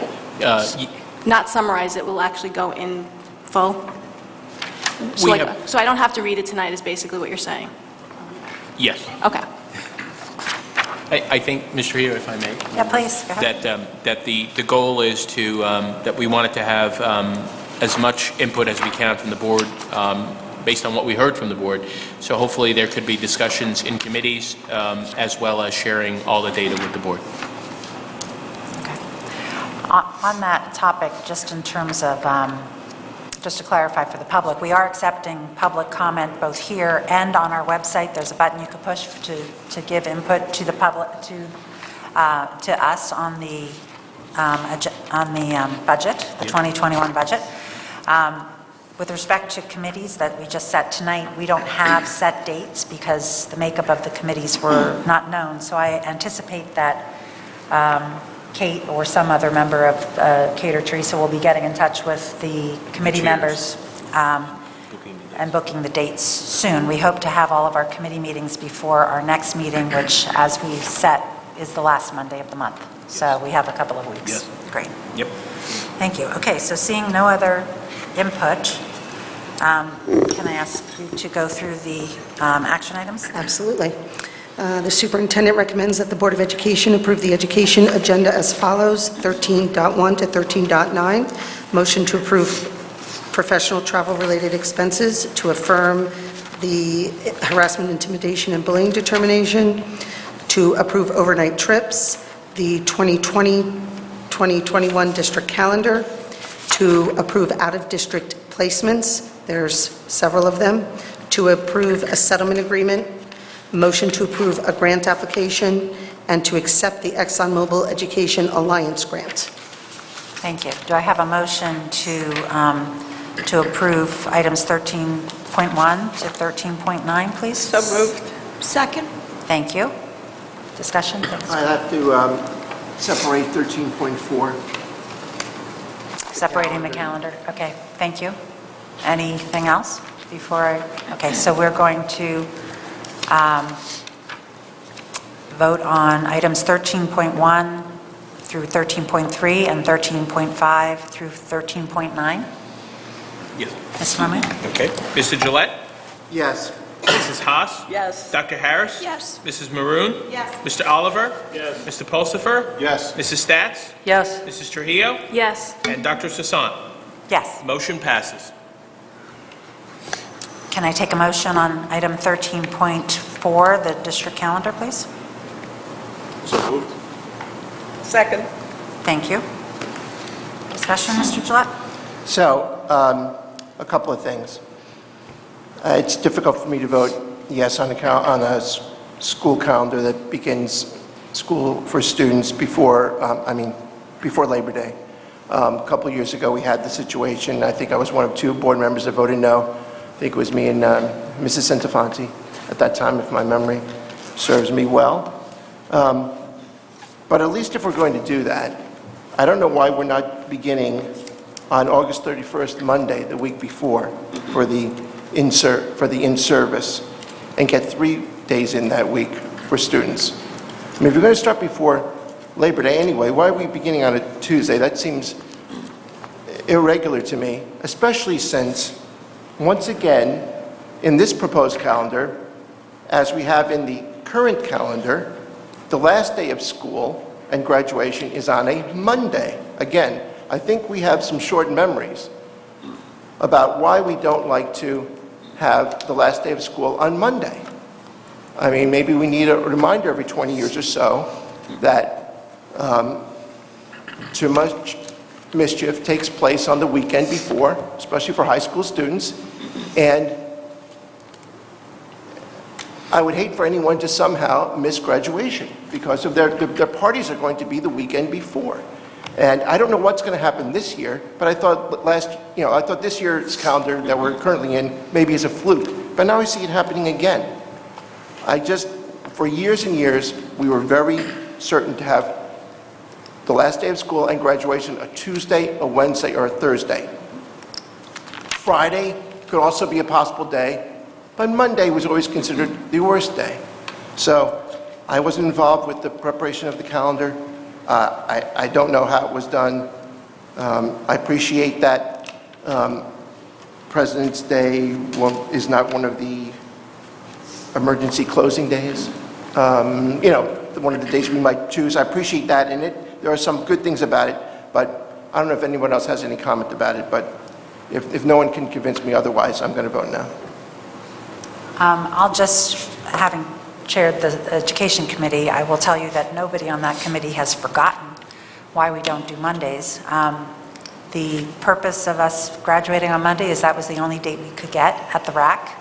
not summarize, it will actually go in full? We have- So I don't have to read it tonight is basically what you're saying? Yes. Okay. I think, Mr. Trujillo, if I may, Yeah, please, go ahead. that the goal is to, that we wanted to have as much input as we can from the board based on what we heard from the board. So hopefully there could be discussions in committees as well as sharing all the data with the board. Okay. On that topic, just in terms of, just to clarify for the public, we are accepting public comment both here and on our website. There's a button you can push to give input to the public, to us on the budget, the 2021 budget. With respect to committees that we just set tonight, we don't have set dates because the makeup of the committees were not known. So I anticipate that Kate or some other member of Kate or Teresa will be getting in touch with the committee members and booking the dates soon. We hope to have all of our committee meetings before our next meeting, which, as we set, is the last Monday of the month. So we have a couple of weeks. Yes. Great. Yep. Thank you. Okay, so seeing no other input, can I ask you to go through the action items? Absolutely. The superintendent recommends that the Board of Education approve the education agenda as follows: 13.1 to 13.9. Motion to approve professional travel-related expenses, to affirm the harassment, intimidation, and bullying determination, to approve overnight trips, the 2020-2021 district calendar, to approve out-of-district placements, there's several of them, to approve a settlement agreement, motion to approve a grant application, and to accept the ExxonMobil Education Alliance grant. Thank you. Do I have a motion to approve items 13.1 to 13.9, please? So moved. Second? Thank you. Discussion? I have to separate 13.4. Separating the calendar. Okay, thank you. Anything else before I, okay, so we're going to vote on items 13.1 through 13.3 and 13.5 through 13.9. Yes. Mr. Murman? Okay. Mr. Gillette? Yes. Ms. Mrs. Haas? Yes. Dr. Harris? Yes. Mrs. Maroon? Yes. Mr. Oliver? Yes. Mr. Pulsifer? Yes. Mrs. Stats? Yes. Mrs. Trujillo? Yes. And Dr. Sasan? Yes. Motion passes. Can I take a motion on item 13.4, the district calendar, please? So moved. Second. Thank you. Discussion, Mr. Gillette? So, a couple of things. It's difficult for me to vote yes on a school calendar that begins school for students before, before Labor Day. A couple of years ago, we had the situation, I think I was one of 2 board members that voted no. I think it was me and Mrs. Centofanti at that time, if my memory serves me well. But at least if we're going to do that, I don't know why we're not beginning on August 31st, Monday, the week before, for the in-service, and get 3 days in that week for students. I mean, if you're going to start before Labor Day anyway, why are we beginning on a Tuesday? That seems irregular to me, especially since, once again, in this proposed calendar, as we have in the current calendar, the last day of school and graduation is on a Monday. Again, I think we have some short memories about why we don't like to have the last day of school on Monday. I mean, maybe we need a reminder every 20 years or so that too much mischief takes place on the weekend before, especially for high school students, and I would hate for anyone to somehow miss graduation because of their parties are going to be the weekend before. And I don't know what's going to happen this year, but I thought I thought this year's calendar that we're currently in maybe is a fluke, but now I see it happening again. For years and years, we were very certain to have the last day of school and graduation a Tuesday, a Wednesday, or a Thursday. Friday could also be a possible day, but Monday was always considered the worst day. So I wasn't involved with the preparation of the calendar. I don't know how it was done. I appreciate that President's Day is not one of the emergency closing days. One of the days we might choose. I appreciate that in it. There are some good things about it, but I don't know if anyone else has any comment about it, but if no one can convince me otherwise, I'm going to vote no. I'll just, having chaired the Education Committee, I will tell you that nobody on that committee has forgotten why we don't do Mondays. The purpose of us graduating on Monday is that was the only date we could get at the RAC.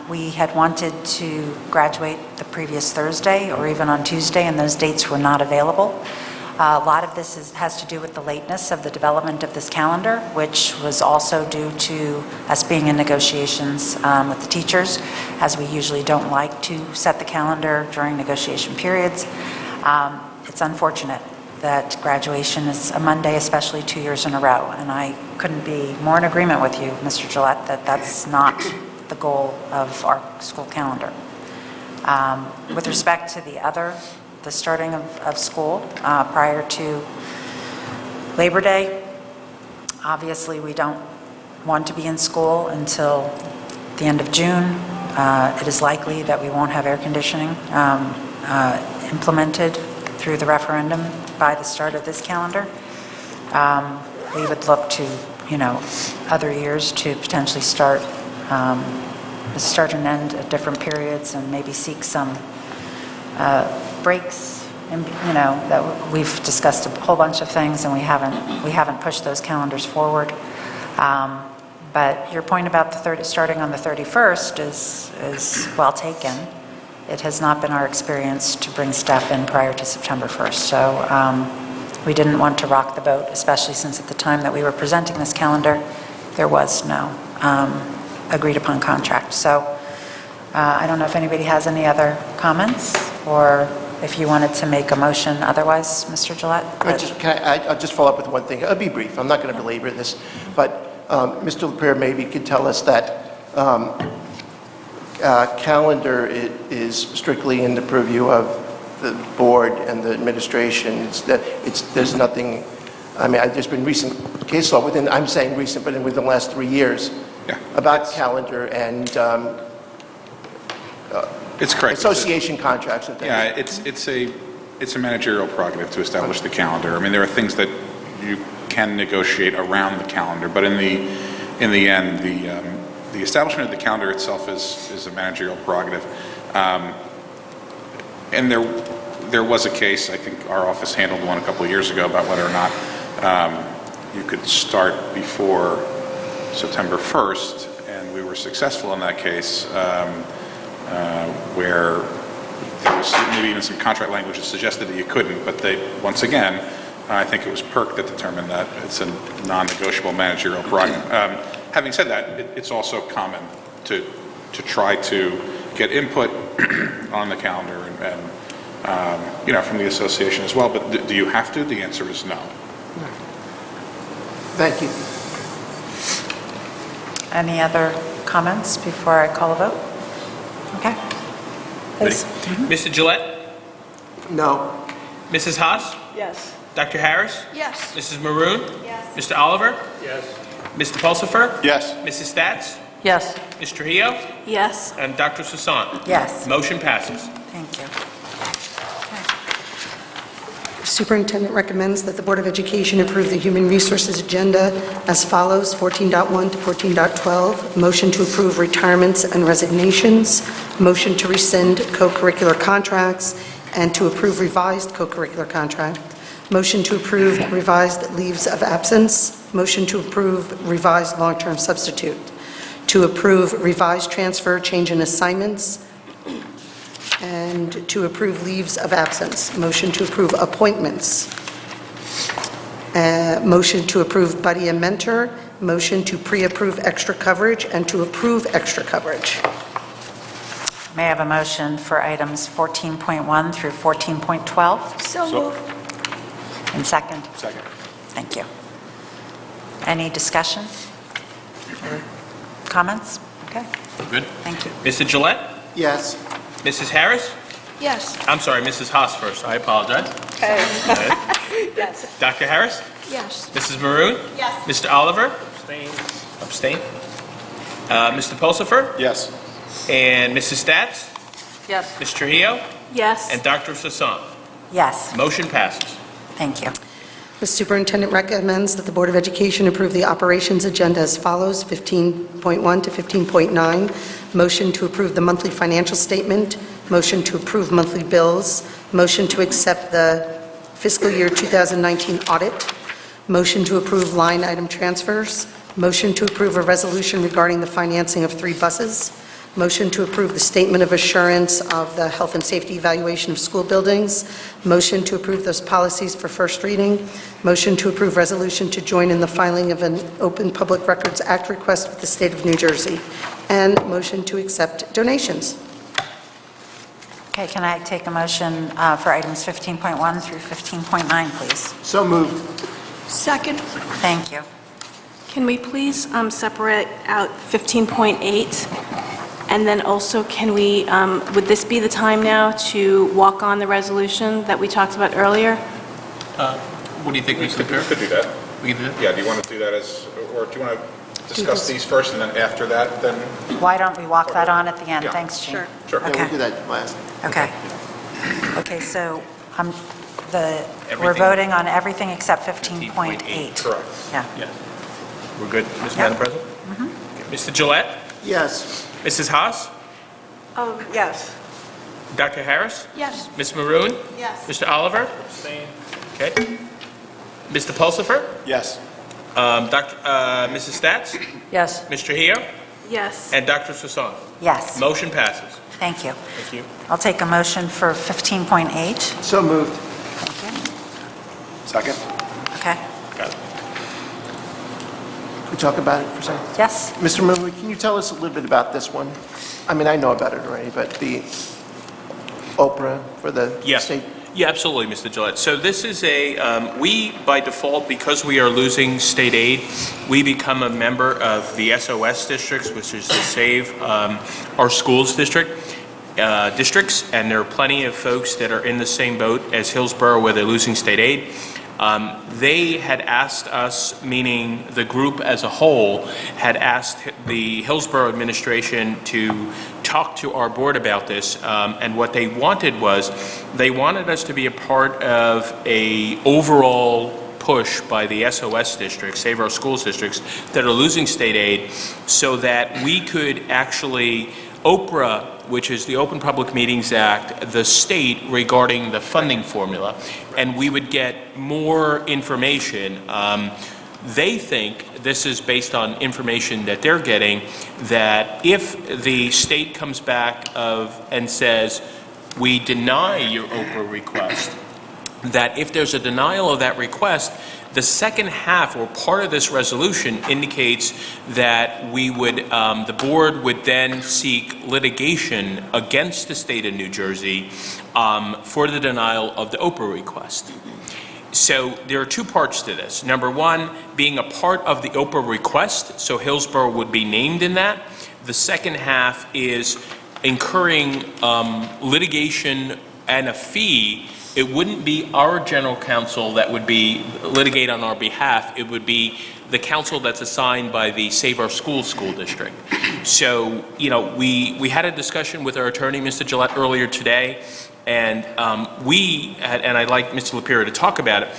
We had wanted to graduate the previous Thursday or even on Tuesday, and those dates were not available. A lot of this has to do with the lateness of the development of this calendar, which was also due to us being in negotiations with the teachers, as we usually don't like to set the calendar during negotiation periods. It's unfortunate that graduation is a Monday, especially 2 years in a row, and I couldn't be more in agreement with you, Mr. Gillette, that that's not the goal of our school calendar. With respect to the starting of school prior to Labor Day, obviously we don't want to be in school until the end of June. It is likely that we won't have air conditioning implemented through the referendum by the start of this calendar. We would look to, other years to potentially start and end at different periods and maybe seek some breaks, and that we've discussed a whole bunch of things and we haven't pushed those calendars forward. But your point about starting on the 31st is well taken. It has not been our experience to bring staff in prior to September 1st. So we didn't want to rock the boat, especially since at the time that we were presenting this calendar, there was no agreed upon contract. So I don't know if anybody has any other comments or if you wanted to make a motion otherwise, Mr. Gillette. I'll just follow up with one thing. I'll be brief. I'm not going to belabor this. But Mr. LaPierre maybe could tell us that calendar is strictly in the purview of the board and the administration. There's nothing, there's been recent case law I'm saying recent, but within the last 3 years about calendar and It's correct. association contracts and things. Yeah, it's a managerial prerogative to establish the calendar. I mean, there are things that you can negotiate around the calendar, but in the end, the establishment of the calendar itself is a managerial prerogative. And there was a case, I think our office handled one a couple of years ago, about whether or not you could start before September 1st, and we were successful in that case, where there was maybe even some contract language that suggested that you couldn't, but once again, I think it was PERC that determined that it's a non-negotiable managerial prerogative. Having said that, it's also common to try to get input on the calendar and from the association as well, but do you have to? The answer is no. Thank you. Any other comments before I call a vote? Okay. Please. Mr. Gillette? No. Mrs. Haas? Yes. Dr. Harris? Yes. Mrs. Maroon? Yes. Mr. Oliver? Yes. Mr. Pulsifer? Yes. Mrs. Stats? Yes. Ms. Trujillo? Yes. And Dr. Sasan? Yes. Motion passes. Thank you. Superintendent recommends that the Board of Education approve the Human Resources Agenda as follows: 14.1 to 14.12, motion to approve retirements and resignations, motion to rescind co-curricular contracts, and to approve revised co-curricular contract, motion to approve revised leaves of absence, motion to approve revised long-term substitute, to approve revised transfer, change in assignments, and to approve leaves of absence. Motion to approve appointments. Motion to approve buddy and mentor. Motion to pre-approve extra coverage and to approve extra coverage. May I have a motion for items 14.1 through 14.12? So moved. And second? Second. Thank you. Any discussion or comments? Okay, Good. thank you. Mr. Gillette? Yes. Mrs. Harris? Yes. I'm sorry, Mrs. Haas first. I apologize. Yes. Dr. Harris? Yes. Mrs. Maroon? Yes. Mr. Oliver? Abstain. Mr. Pulsifer? Yes. And Mrs. Stats? Yes. Ms. Trujillo? Yes. And Dr. Sasan? Yes, Motion passes. thank you. The superintendent recommends that the Board of Education approve the operations agenda as follows: 15.1 to 15.9, motion to approve the monthly financial statement, motion to approve monthly bills, motion to accept the fiscal year 2019 audit, motion to approve line item transfers, motion to approve a resolution regarding the financing of 3 buses, motion to approve the statement of assurance of the health and safety evaluation of school buildings, motion to approve those policies for first reading, motion to approve resolution to join in the filing of an Open Public Records Act request with the state of New Jersey, and motion to accept donations. Okay, can I take a motion for items 15.1 through 15.9, please? So moved. Second. Thank you. Can we please separate out 15.8? And then also, can we, would this be the time now to walk on the resolution that we talked about earlier? What do you think, Mr. We could do that. We can do that? Yeah, do you want to do that or do you want to discuss these first and then after that, then? Why don't we walk that on at the end? Yeah. Thanks, Jean. Sure. Sure. Yeah, Okay. we'll do that last. Okay. Okay, so we're Everything. voting on everything except 15.8. Correct. Yeah. Yes. We're good, Madam President? Okay. Mr. Gillette? Yes. Mrs. Haas? Yes. Dr. Harris? Yes. Ms. Maroon? Yes. Mr. Oliver? Okay. Mr. Pulsifer? Yes. Mrs. Stats? Yes. Ms. Trujillo? Yes. And Dr. Sasan? Yes, Motion passes. thank you. Thank you. I'll take a motion for 15.8. So moved. Thank you. Second. Okay, Got it. Can we talk about it for a second? yes? Mr. Mooney, can you tell us a little bit about this one? I mean, I know about it already, but the Oprah for the Yes. state. Yeah, absolutely, Mr. Gillette. So this is we, by default, because we are losing state aid, we become a member of the SOS districts, which is to save our schools districts, and there are plenty of folks that are in the same boat as Hillsborough where they're losing state aid. They had asked us, meaning the group as a whole, had asked the Hillsborough administration to talked to our board about this, and what they wanted was, they wanted us to be a part of a overall push by the SOS districts, Save Our Schools districts, that are losing state aid, so that we could actually OPRA, which is the Open Public Meetings Act, the state regarding the funding formula, and we would get more information. They think, this is based on information that they're getting, that if the state comes back and says, we deny your OPRA request, that if there's a denial of that request, the second half or part of this resolution indicates that we would, the board would then seek litigation against the state of New Jersey for the denial of the OPRA request. So there are two parts to this. Number one, being a part of the OPRA request, so Hillsborough would be named in that. The second half is incurring litigation and a fee. It wouldn't be our general counsel that would be litigate on our behalf. It would be the counsel that's assigned by the Save Our Schools school district. So, you know, we had a discussion with our attorney, Mr. Gillette, earlier today, and and I'd like Mr. Lapira to talk about it,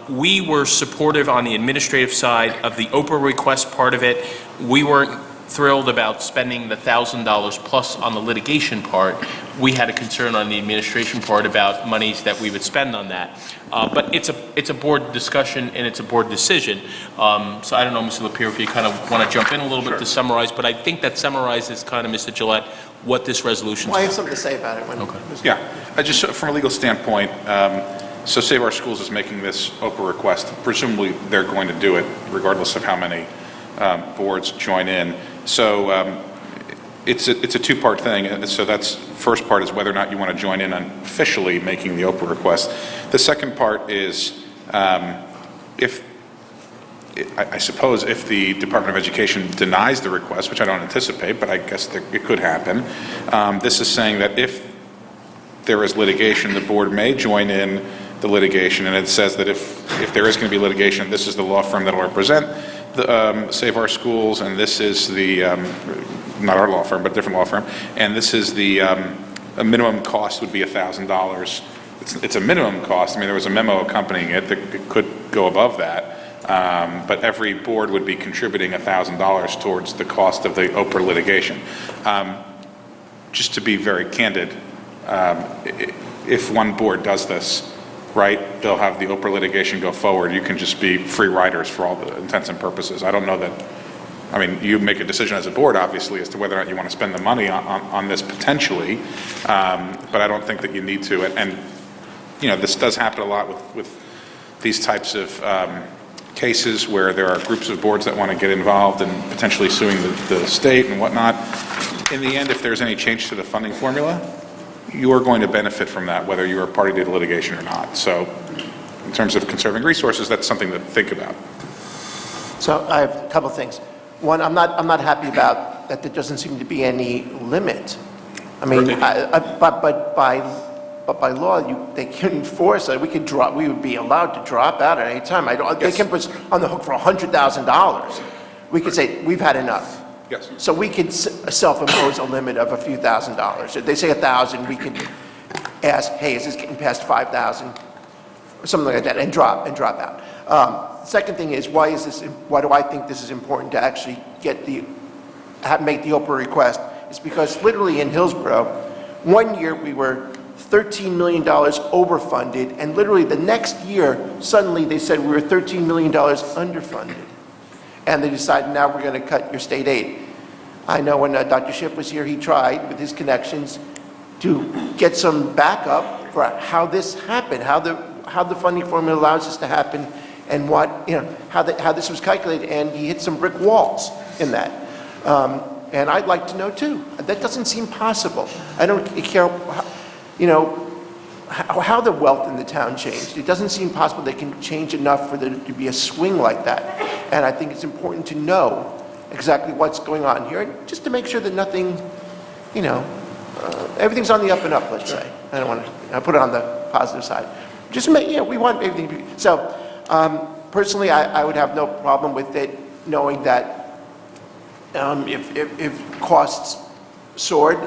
we were supportive on the administrative side of the OPRA request part of it. We weren't thrilled about spending the $1,000 plus on the litigation part. We had a concern on the administration part about monies that we would spend on that. But it's a board discussion and it's a board decision. So I don't know, Mr. Lapira, if you kind of want to jump in a little bit to summarize, but I think that summarizes kind of, Mr. Gillette, what this resolution is. Well, I have something to say about it. Yeah, just from a legal standpoint, so Save Our Schools is making this OPRA request. Presumably, they're going to do it regardless of how many boards join in. So it's a two-part thing. So that's first part is whether or not you want to join in on officially making the OPRA request. The second part is I suppose if the Department of Education denies the request, which I don't anticipate, but I guess it could happen, this is saying that if there is litigation, the board may join in the litigation, and it says that if there is going to be litigation, this is the law firm that will represent the Save Our Schools, and this is the, not our law firm, but a different law firm, and this is the, a minimum cost would be $1,000. It's a minimum cost. I mean, there was a memo accompanying it that it could go above that. But every board would be contributing $1,000 towards the cost of the OPRA litigation. Just to be very candid, if one board does this, right, they'll have the OPRA litigation go forward. You can just be free riders for all the intents and purposes. I don't know that, I mean, you make a decision as a board, obviously, as to whether or not you want to spend the money on this potentially, but I don't think that you need to. And you know, this does happen a lot with these types of cases where there are groups of boards that want to get involved and potentially suing the state and whatnot. In the end, if there's any change to the funding formula, you are going to benefit from that, whether you're a party to the litigation or not. So in terms of conserving resources, that's something to think about. So I have a couple of things. One, I'm not happy about that there doesn't seem to be any limit. I mean, but by law, they couldn't force it. We would be allowed to drop out at any time. They can put us on the hook for $100,000. We could say, we've had enough. Yes. So we could self-impose a limit of a few $1,000s. If they say 1,000, we could ask, hey, is this getting past 5,000? Or something like that, and drop out. Second thing is, why do I think this is important to actually make the OPRA request? It's because literally in Hillsborough, one year we were $13 million overfunded, and literally the next year, suddenly they said we were $13 million underfunded. And they decided, now we're going to cut your state aid. I know when Dr. Schiff was here, he tried with his connections to get some backup for how this happened, how the funding formula allows this to happen, and how this was calculated, and he hit some brick walls in that. And I'd like to know too. That doesn't seem possible. I don't care, how the wealth in the town changed. It doesn't seem possible they can change enough for there to be a swing like that. And I think it's important to know exactly what's going on here, just to make sure that nothing, everything's on the up and up, let's say. I don't want to put it on the positive side. We want everything to be. So, personally, I would have no problem with it, knowing that if costs sword,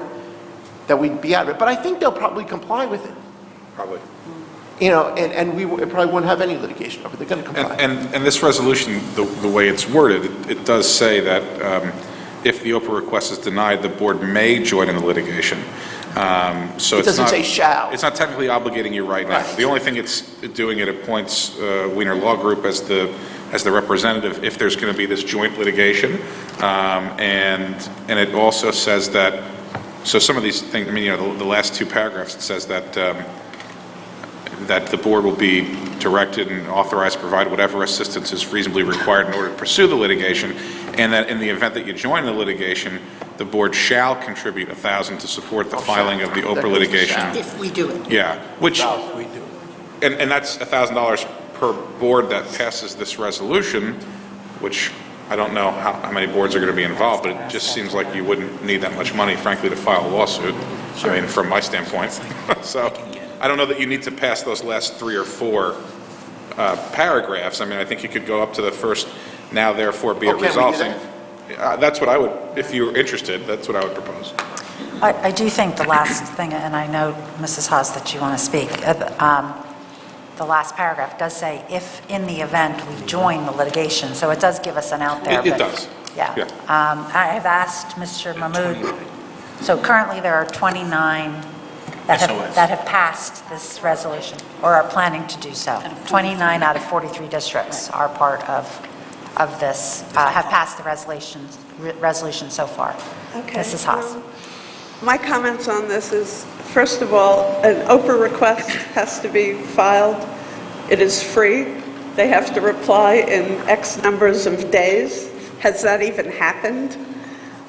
that we'd be out of it. But I think they'll probably comply with it. Probably. You know, and we probably won't have any litigation over it. They're going to comply. And this resolution, the way it's worded, it does say that if the Oprah request is denied, the board may join in the litigation. So It doesn't say shall. It's not technically obligating you right now. Right. The only thing it's doing, it appoints Wiener Law Group as the representative if there's going to be this joint litigation. And it also says that, so some of these things, I mean, you know, the last two paragraphs, it says that that the board will be directed and authorized to provide whatever assistance is reasonably required in order to pursue the litigation, and that in the event that you join the litigation, the board shall contribute $1,000 to support the filing of the Oprah litigation. If we do it. Yeah, which, and that's $1,000 per board that passes this resolution, which I don't know how many boards are going to be involved, but it just seems like you wouldn't need that much money, frankly, to file a lawsuit. I mean, from my standpoint. So I don't know that you need to pass those last 3 or 4 paragraphs. I mean, I think you could go up to the first, now therefore be it resolved. That's what I would, if you're interested, that's what I would propose. I do think the last thing, and I know, Mrs. Haas, that you want to speak, the last paragraph does say, if in the event we join the litigation, so it does give us an out there. It does. Yeah. I have asked Mr. Mahmood, so currently there are 29 that have passed this resolution, or are planning to do so. 29 out of 43 districts are part of this, have passed the resolution so far. Okay. Mrs. Haas. My comments on this is, first of all, an Oprah request has to be filed. It is free. They have to reply in X numbers of days. Has that even happened?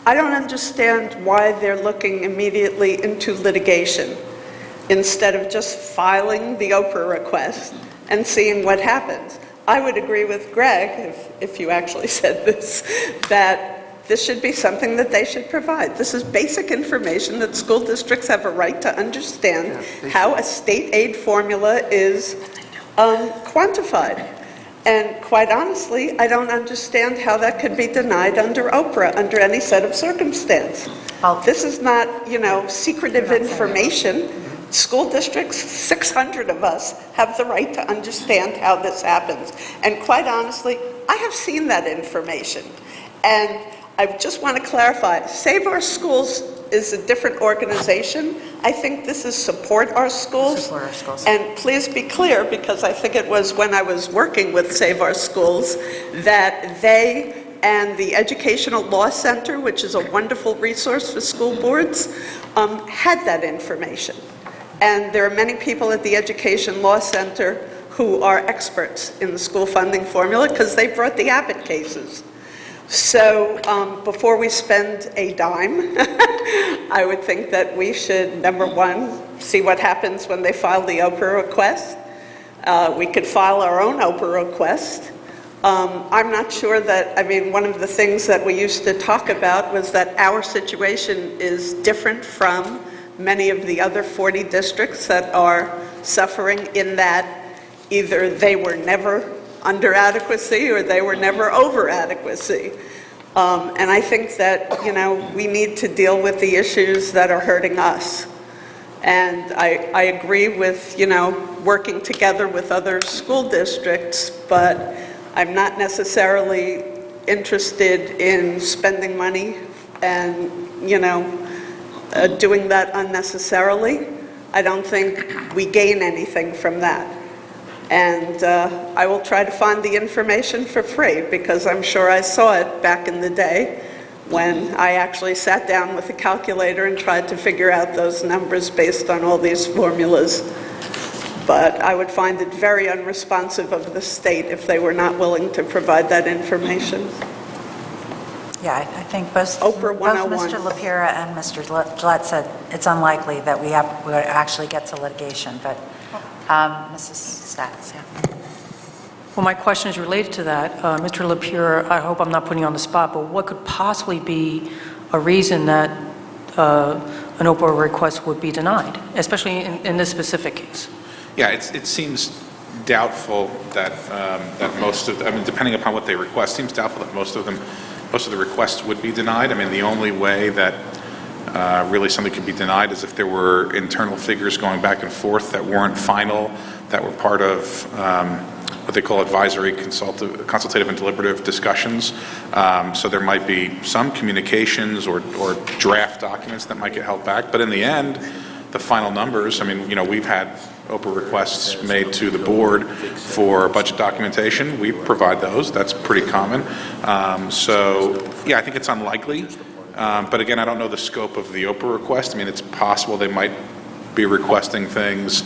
I don't understand why they're looking immediately into litigation instead of just filing the Oprah request and seeing what happens. I would agree with Greg, if you actually said this, that this should be something that they should provide. This is basic information that school districts have a right to understand how a state aid formula is quantified. And quite honestly, I don't understand how that could be denied under Oprah, under any set of circumstance. This is not, you know, secretive information. School districts, 600 of us, have the right to understand how this happens. And quite honestly, I have seen that information. And I just want to clarify, Save Our Schools is a different organization. I think this is Support Our Schools. Support Our Schools. And please be clear, because I think it was when I was working with Save Our Schools that they and the Educational Law Center, which is a wonderful resource for school boards, had that information. And there are many people at the Education Law Center who are experts in the school funding formula because they brought the Abbott cases. So before we spend a dime, I would think that we should, number one, see what happens when they file the Oprah request. We could file our own Oprah request. I'm not sure that, I mean, one of the things that we used to talk about was that our situation is different from many of the other 40 districts that are suffering, in that either they were never under adequacy or they were never over adequacy. And I think that, you know, we need to deal with the issues that are hurting us. And I agree with, you know, working together with other school districts, but I'm not necessarily interested in spending money and, you know, doing that unnecessarily. I don't think we gain anything from that. And I will try to find the information for free, because I'm sure I saw it back in the day when I actually sat down with a calculator and tried to figure out those numbers based on all these formulas. But I would find it very unresponsive of the state if they were not willing to provide that information. Yeah, I think both Oprah 101. Mr. LaPira and Mr. Gillette said it's unlikely that we would actually get to litigation, but Mrs. Stats, yeah. Well, my question is related to that. Mr. LaPure, I hope I'm not putting you on the spot, but what could possibly be a reason that an Oprah request would be denied, especially in this specific case? Yeah, it seems doubtful that most of, I mean, depending upon what they request, seems doubtful that most of the requests would be denied. I mean, the only way that really something could be denied is if there were internal figures going back and forth that weren't final, that were part of what they call advisory, consultative and deliberative discussions. So there might be some communications or draft documents that might get held back. But in the end, the final numbers, I mean, we've had Oprah requests made to the board for budget documentation. We provide those. That's pretty common. So, yeah, I think it's unlikely. But again, I don't know the scope of the Oprah request. I mean, it's possible they might be requesting things,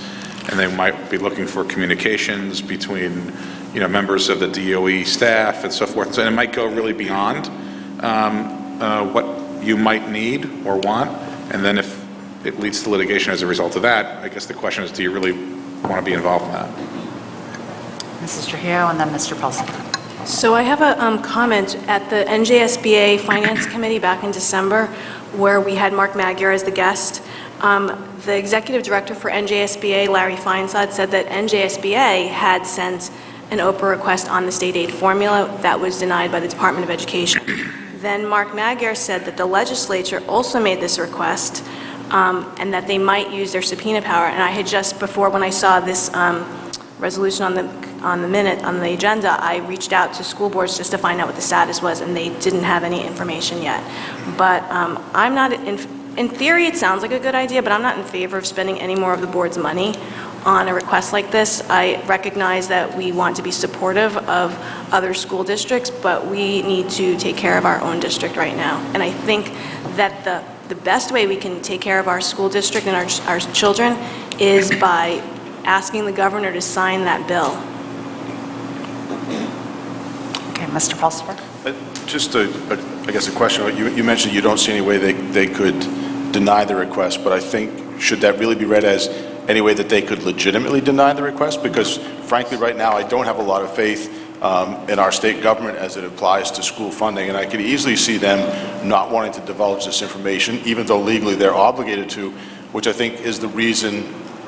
and they might be looking for communications between, members of the DOE staff and so forth. So, and it might go really beyond what you might need or want. And then if it leads to litigation as a result of that, I guess the question is, do you really want to be involved in that? Mrs. Trujillo and then Mr. Paulson. So I have a comment at the NJSBA Finance Committee back in December, where we had Mark Magyar as the guest. The executive director for NJSBA, Larry Feinsod, said that NJSBA had sent an Oprah request on the state aid formula that was denied by the Department of Education. Then Mark Magyar said that the legislature also made this request, and that they might use their subpoena power. And I had just before, when I saw this resolution on the agenda, I reached out to school boards just to find out what the status was, and they didn't have any information yet. But I'm not, in theory, it sounds like a good idea, but I'm not in favor of spending any more of the board's money on a request like this. I recognize that we want to be supportive of other school districts, but we need to take care of our own district right now. And I think that the best way we can take care of our school district and our children is by asking the governor to sign that bill. Okay, Mr. Pulsifer. Just I guess a question. You mentioned you don't see any way they could deny the request, but I think, should that really be read as any way that they could legitimately deny the request? Because frankly, right now, I don't have a lot of faith in our state government as it applies to school funding, and I could easily see them not wanting to divulge this information, even though legally they're obligated to, which I think is the reason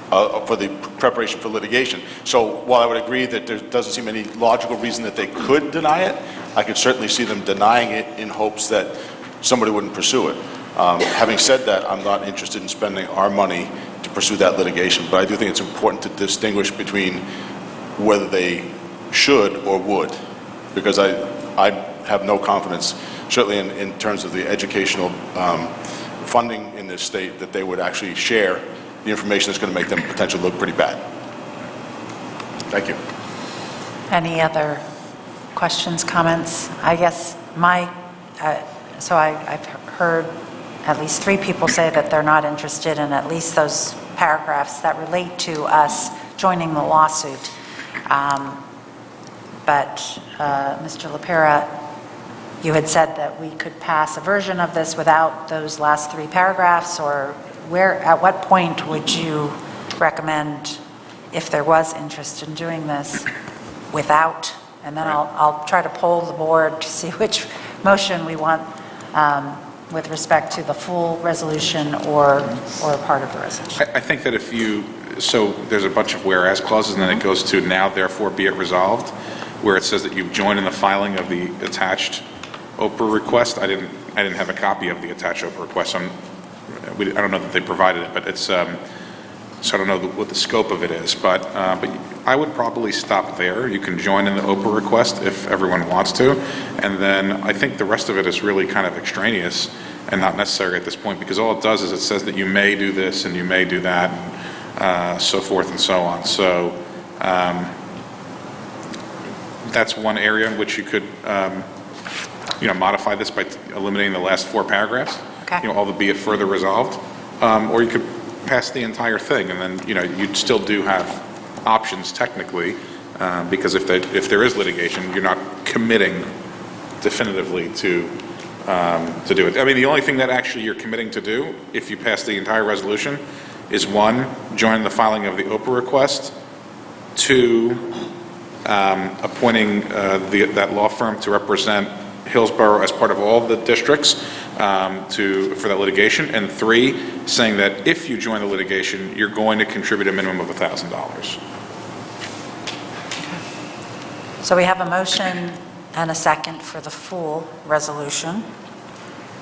for the preparation for litigation. So while I would agree that there doesn't seem any logical reason that they could deny it, I could certainly see them denying it in hopes that somebody wouldn't pursue it. Having said that, I'm not interested in spending our money to pursue that litigation, but I do think it's important to distinguish between whether they should or would, because I have no confidence, certainly in terms of the educational funding in this state, that they would actually share the information that's going to make them potentially look pretty bad. Thank you. Any other questions, comments? I guess I've heard at least 3 people say that they're not interested in at least those paragraphs that relate to us joining the lawsuit. But Mr. LaPera, you had said that we could pass a version of this without those last 3 paragraphs, or at what point would you recommend, if there was interest in doing this, without? And then I'll try to poll the board to see which motion we want with respect to the full resolution or part of the resolution. I think that so there's a bunch of whereas clauses, and then it goes to now therefore be it resolved, where it says that you've joined in the filing of the attached Oprah request. I didn't have a copy of the attached Oprah request. I don't know that they provided it, but it's so I don't know what the scope of it is. But I would probably stop there. You can join in the Oprah request if everyone wants to, and then I think the rest of it is really kind of extraneous and not necessary at this point, because all it does is it says that you may do this and you may do that, and so forth and so on. So that's one area in which you could modify this by eliminating the last 4 paragraphs. Okay. All the be it further resolved, or you could pass the entire thing, and then you'd still do have options technically, because if there is litigation, you're not committing definitively to do it. I mean, the only thing that actually you're committing to do if you pass the entire resolution is 1, join the filing of the Oprah request, 2, appointing that law firm to represent Hillsborough as part of all the districts for that litigation, and 3, saying that if you join the litigation, you're going to contribute a minimum of $1,000. So we have a motion and a second for the full resolution.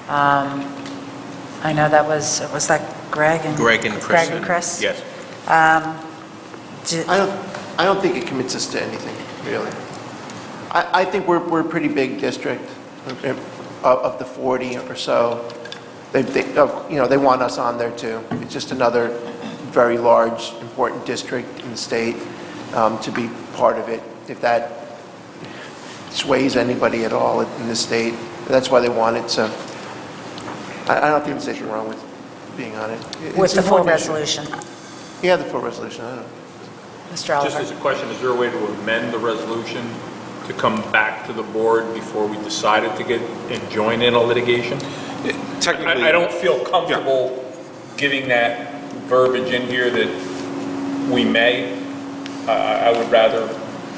I I know that was that Greg and... Greg and Chris. Greg and Chris? Yes. I don't think it commits us to anything, really. I think we're a pretty big district of the 40 or so. They want us on there too. It's just another very large, important district in the state to be part of it. If that sways anybody at all in the state, that's why they want it. So I don't think there's anything wrong with being on it. With It's the an full important issue. resolution. Yeah, the full resolution. I don't know. Mr. Just Oliver? as a question, is there a way to amend the resolution to come back to the board before we decided to get and join in a litigation? Technically... I don't feel comfortable giving that verbiage in here that we may. I would rather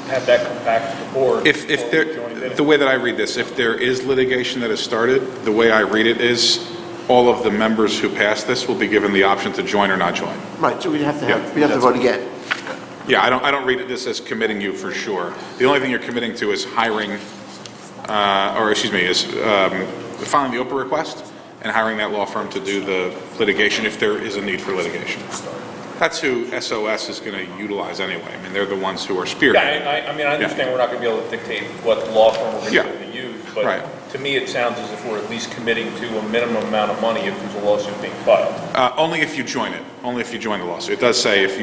have that come back to the board. If before we joined there, in. the way that I read this, if there is litigation that has started, the way I read it is all of the members who pass this will be given the option to join or not join. Right, so we'd have to Yeah. we'd have to vote again. Yeah, I don't read this as committing you for sure. The only thing you're committing to is hiring, is filing the Oprah request and hiring that law firm to do the litigation if there is a need for litigation. That's who SOS is going to utilize anyway. I mean, they're the ones who are spearheading. Yeah, I understand we're not going to be able to dictate what law firm we're going to be able to use, but Right. to me, it sounds as if we're at least committing to a minimum amount of money if there's a lawsuit being filed. Only if you join it. Only if you join the lawsuit. It does say if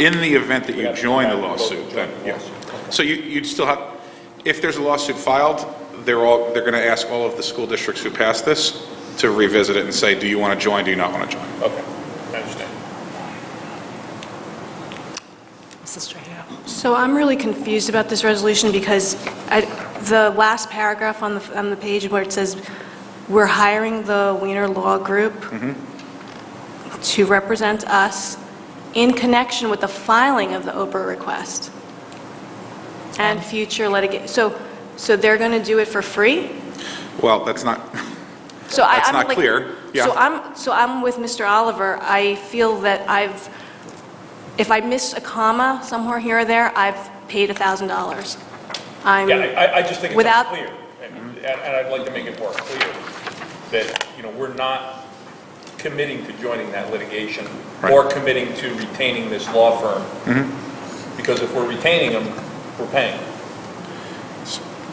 in the event that you join the lawsuit, then yeah. So you'd still have, if there's a lawsuit filed, they're going to ask all of the school districts who passed this to revisit it and say, do you want to join? Do you not want to join? Okay, I understand. Mrs. Trujillo? So I'm really confused about this resolution because the last paragraph on the page where it says, we're hiring the Wiener Law Group to represent us in connection with the filing of the Oprah request and future litigation. So they're going to do it for free? Well, that's not, So that's I'm not like- clear. Yeah. So I'm with Mr. Oliver. I feel that if I miss a comma somewhere here or there, I've paid $1,000. Yeah, I just think it's Without- unclear, and I'd like to make it more clear that, we're not committing to joining that litigation or committing to retaining this law firm. Because if we're retaining them, we're paying.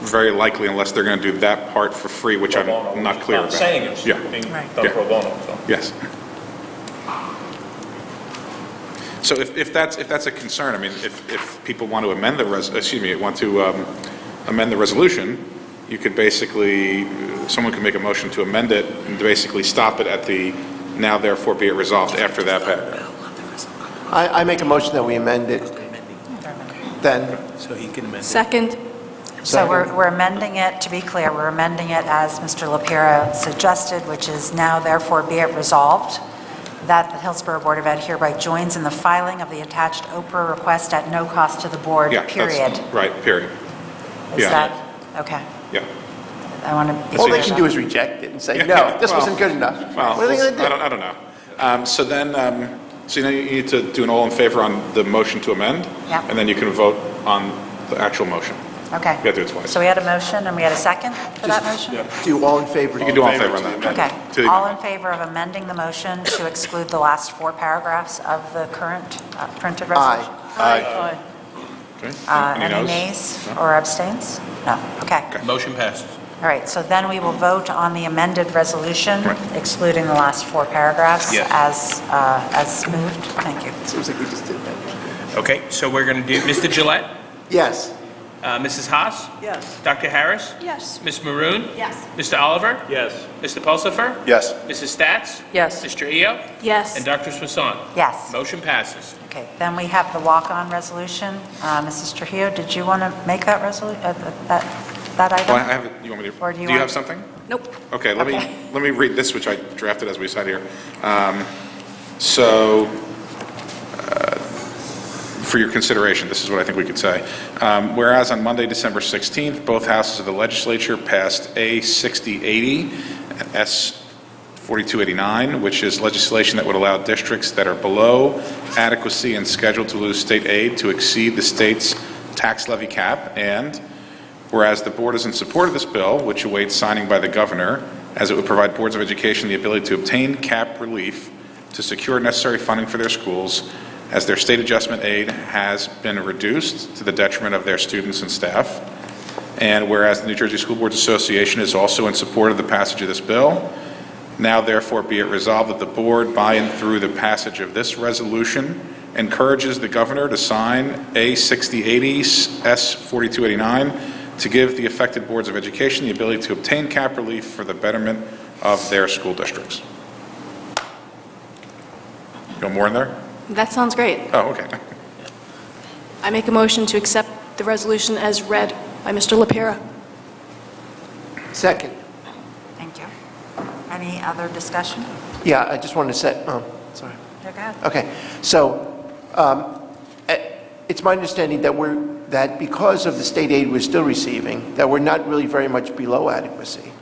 Very likely, unless they're going to do that part for free, which I'm Pro bono, not clear about. Not saying it's Yeah. being Right. done Yeah. pro bono, so. Yes. So if that's a concern, I mean, if people want to amend the amend the resolution, you could basically, someone could make a motion to amend it and basically stop it at the now therefore be it resolved after that paragraph. I make a motion that we amend it. Then, So he can amend it. Second, So we're amending it, to be clear, we're amending it as Mr. LaPira suggested, which is now therefore be it resolved that the Hillsborough Board of Ed hereby joins in the filing of the attached Oprah request at no cost to the board, Yeah, that's- period. Right, period. Is yeah. that, okay. Yeah. I want to be all clear they can about do that. is reject it and say, no, this wasn't good enough. Well, What are they going to do? I don't know. So then, so you need to do an all in favor on the motion to amend? Yeah. And then you can vote on the actual motion. Okay. You have to do it twice. So we had a motion and we had a second for that motion? Do all in favor. You can do all in favor on that. Okay. To the All in amendment. favor of amending the motion to exclude the last 4 paragraphs of the current printed Aye. resolution? Aye. Okay. Any noes? nays or abstains? No. Okay. Motion passes. All right, so then we will vote on the amended resolution, Right. excluding the last 4 paragraphs Yes. as moved. Thank you. Seems like we just did that. Okay, so we're going to do, Mr. Gillette, Yes. Mrs. Haas? Yes. Dr. Harris? yes. Ms. Maroon? Yes. Mr. Oliver? Yes. Mr. Pulsifer? Yes. Mrs. Stats? Yes. Mr. Trujillo? Yes. And Dr. Swasan? Yes. Motion passes. Okay, then we have the walk-on resolution. Mrs. Trujillo, did you want to make that that item? Well, I have, you want me to, Or do you you want- have something? Nope. Okay, let Okay. me read this, which I drafted as we sat here. So, for your consideration, this is what I think we could say. Whereas on Monday, December 16th, both houses of the legislature passed A 6080 and S 4289, which is legislation that would allow districts that are below adequacy and scheduled to lose state aid to exceed the state's tax levy cap. And whereas the board is in support of this bill, which awaits signing by the governor, as it would provide boards of education the ability to obtain cap relief to secure necessary funding for their schools, as their state adjustment aid has been reduced to the detriment of their students and staff. And whereas the New Jersey School Boards Association is also in support of the passage of this bill, now therefore be it resolved that the board, by and through the passage of this resolution, encourages the governor to sign A 6080 S 4289 to give the affected boards of education the ability to obtain cap relief for the betterment of their school districts. You want more in there? That sounds great. Oh, okay. I make a motion to accept the resolution as read by Mr. LaPera. Second. Thank you. Any other discussion? Yeah, I just wanted to say, sorry. Go ahead. Okay, so it's my understanding that because of the state aid we're still receiving, that we're not really very much below adequacy.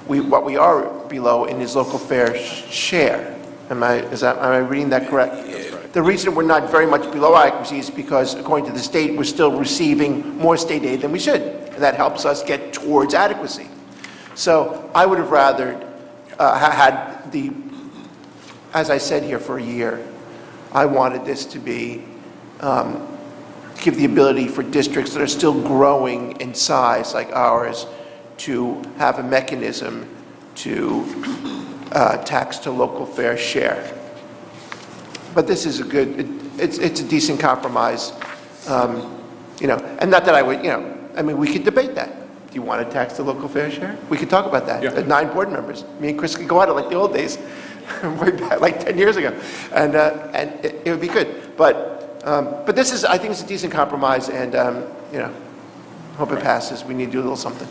What we are below in is local fair share. Am I reading that correct? That's right. The reason we're not very much below adequacy is because, according to the state, we're still receiving more state aid than we should. And that helps us get towards adequacy. So I would have rather had as I said here for a year, I wanted this to be, give the ability for districts that are still growing in size like ours to have a mechanism to tax to local fair share. But this is it's a decent compromise, and not that I would, we could debate that. Do you want to tax to local fair share? We could talk about that. Yeah. 9 board members. Me and Chris could go at it like the old days, way back, like 10 years ago, and it would be good. But this is, I think it's a decent compromise, and hope it passes. We need to do a little something.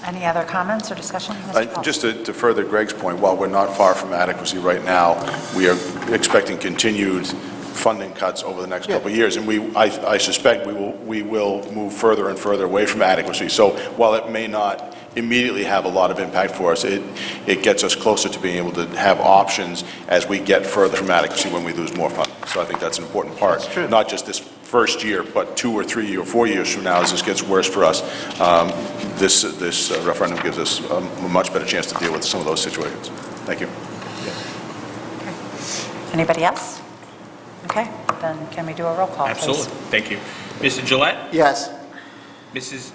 Any other comments or discussion? Mr. Paul? Just to further Greg's point, while we're not far from adequacy right now, we are expecting continued funding cuts over the next couple of years, and I suspect we will move further and further away from adequacy. So while it may not immediately have a lot of impact for us, it gets us closer to being able to have options as we get further from adequacy when we lose more funding. So I think that's an important part. That's true. Not just this first year, but 2 or 3 or 4 years from now, as this gets worse for us. This referendum gives us a much better chance to deal with some of those situations. Thank you. Anybody else? Okay, then can we do a roll call, please? Absolutely. Thank you. Mr. Gillette? Yes.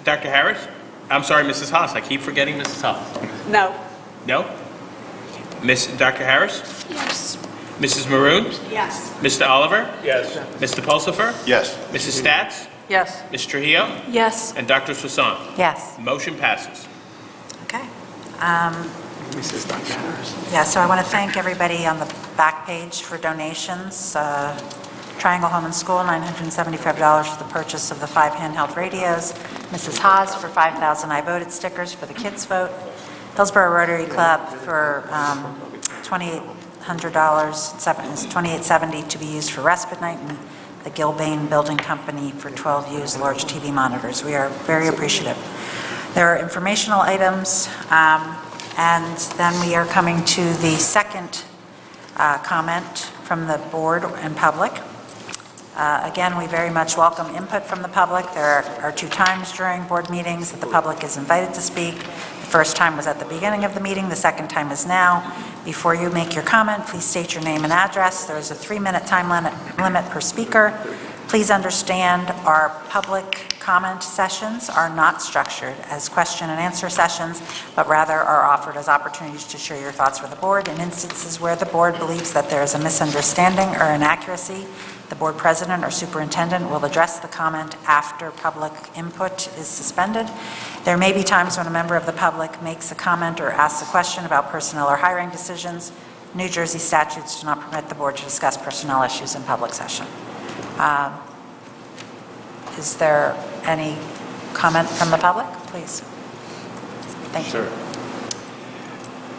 Dr. Harris? I'm sorry, Mrs. Haas. I keep forgetting Mrs. Haas. No. No? Dr. Harris? Yes. Mrs. Maroon? Yes. Mr. Oliver? Yes. Mr. Pulsifer? Yes. Mrs. Stats? Yes. Ms. Trujillo? Yes. And Dr. Swasan? Yes. Motion passes. Okay. Yeah, so I want to thank everybody on the back page for donations. Triangle Home and School, $975 for the purchase of the 5 handheld radios. Mrs. Haas for 5,000 I Voted stickers for the kids' vote. Hillsborough Rotary Club for $2,800, $2,870 to be used for respite night, and the Gilbane Building Company for 12 used large TV monitors. We are very appreciative. There are informational items, and then we are coming to the second comment from the board and public. Again, we very much welcome input from the public. There are 2 times during board meetings that the public is invited to speak. The first time was at the beginning of the meeting. The second time is now. Before you make your comment, please state your name and address. There is a 3-minute time limit per speaker. Please understand our public comment sessions are not structured as question and answer sessions, but rather are offered as opportunities to share your thoughts with the board. In instances where the board believes that there is a misunderstanding or inaccuracy, the board president or superintendent will address the comment after public input is suspended. There may be times when a member of the public makes a comment or asks a question about personnel or hiring decisions. New Jersey statutes do not permit the board to discuss personnel issues in public session. Is there any comment from the public, please? Thank you.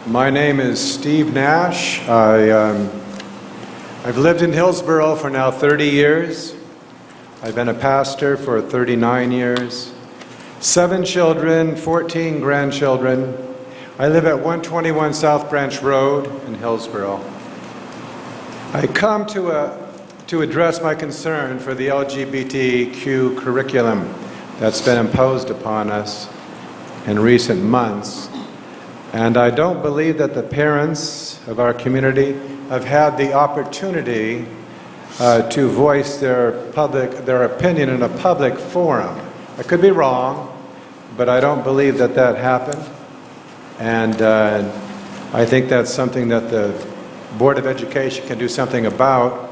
My name is Steve Nash. I've lived in Hillsborough for now 30 years. I've been a pastor for 39 years. 7 children, 14 grandchildren. I live at 121 South Branch Road in Hillsborough. I come to address my concern for the LGBTQ curriculum that's been imposed upon us in recent months And I don't believe that the parents of our community have had the opportunity to voice their opinion in a public forum. I could be wrong, but I don't believe that that happened. And I think that's something that the Board of Education can do something about.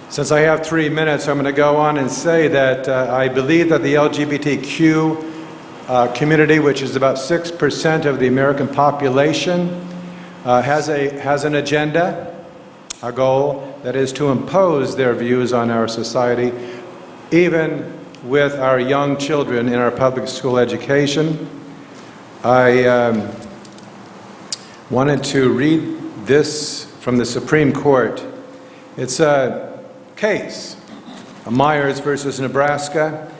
Since I have 3 minutes, I'm going to go on and say that I believe that the LGBTQ community, which is about 6% of the American population, has an agenda, a goal, that is to impose their views on our society, even with our young children in our public school education. I wanted to read this from the Supreme Court. It's a case, Myers versus Nebraska,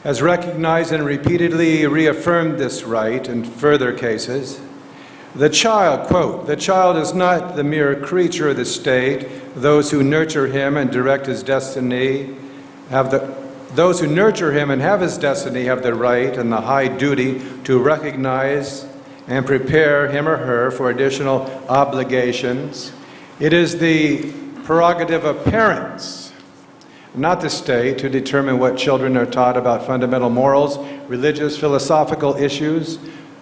has recognized and repeatedly reaffirmed this right in further cases. The child, quote, "The child is not the mere creature of the state. Those who nurture him and direct his destiny have the right and the high duty to recognize and prepare him or her for additional obligations. It is the prerogative of parents, not the state, to determine what children are taught about fundamental morals, religious, philosophical issues.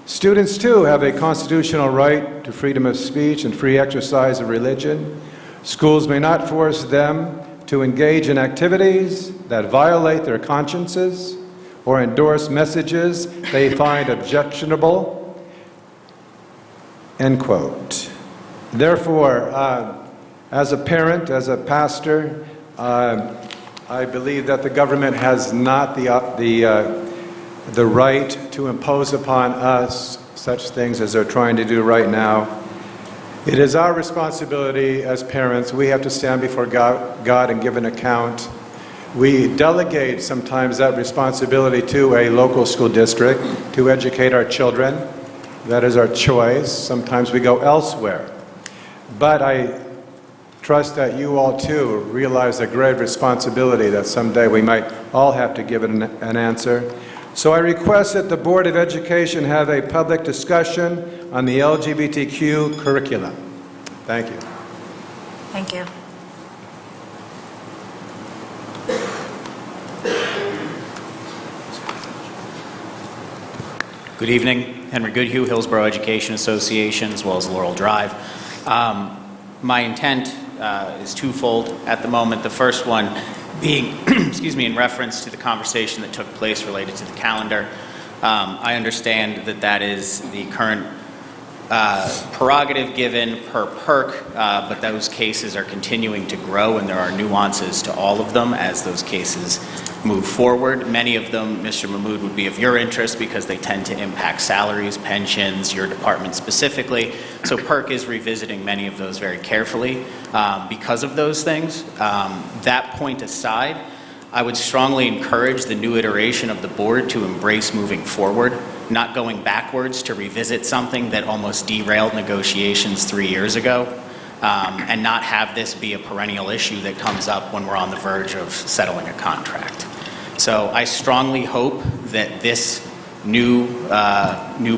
Students, too, have a constitutional right to freedom of speech and free exercise of religion. Schools may not force them to engage in activities that violate their consciences or endorse messages they find objectionable," end quote. Therefore, as a parent, as a pastor, I believe that the government has not the right to impose upon us such things as they're trying to do right now. It is our responsibility as parents. We have to stand before God and give an account. We delegate sometimes that responsibility to a local school district to educate our children. That is our choice. Sometimes we go elsewhere. But I trust that you all too realize the great responsibility that someday we might all have to give it an answer. So I request that the Board of Education have a public discussion on the LGBTQ curriculum. Thank you. Thank you. Good evening. Henry Goodhue, Hillsborough Education Association, as well as Laurel Drive. My intent is twofold at the moment. The first one being, excuse me, in reference to the conversation that took place related to the calendar. I understand that that is the current prerogative given per PERC, but those cases are continuing to grow, and there are nuances to all of them as those cases move forward. Many of them, Mr. Mahmood, would be of your interest because they tend to impact salaries, pensions, your department specifically. So PERC is revisiting many of those very carefully because of those things. That point aside, I would strongly encourage the new iteration of the board to embrace moving forward, not going backwards to revisit something that almost derailed negotiations 3 years ago, and not have this be a perennial issue that comes up when we're on the verge of settling a contract. So I strongly hope that this new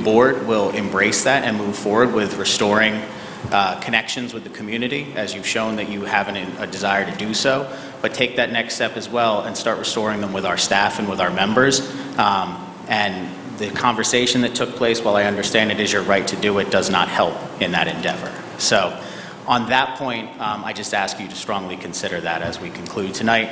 board will embrace that and move forward with restoring connections with the community, as you've shown that you have a desire to do so, but take that next step as well and start restoring them with our staff and with our members. And the conversation that took place, while I understand it is your right to do it, does not help in that endeavor. So on that point, I just ask you to strongly consider that as we conclude tonight.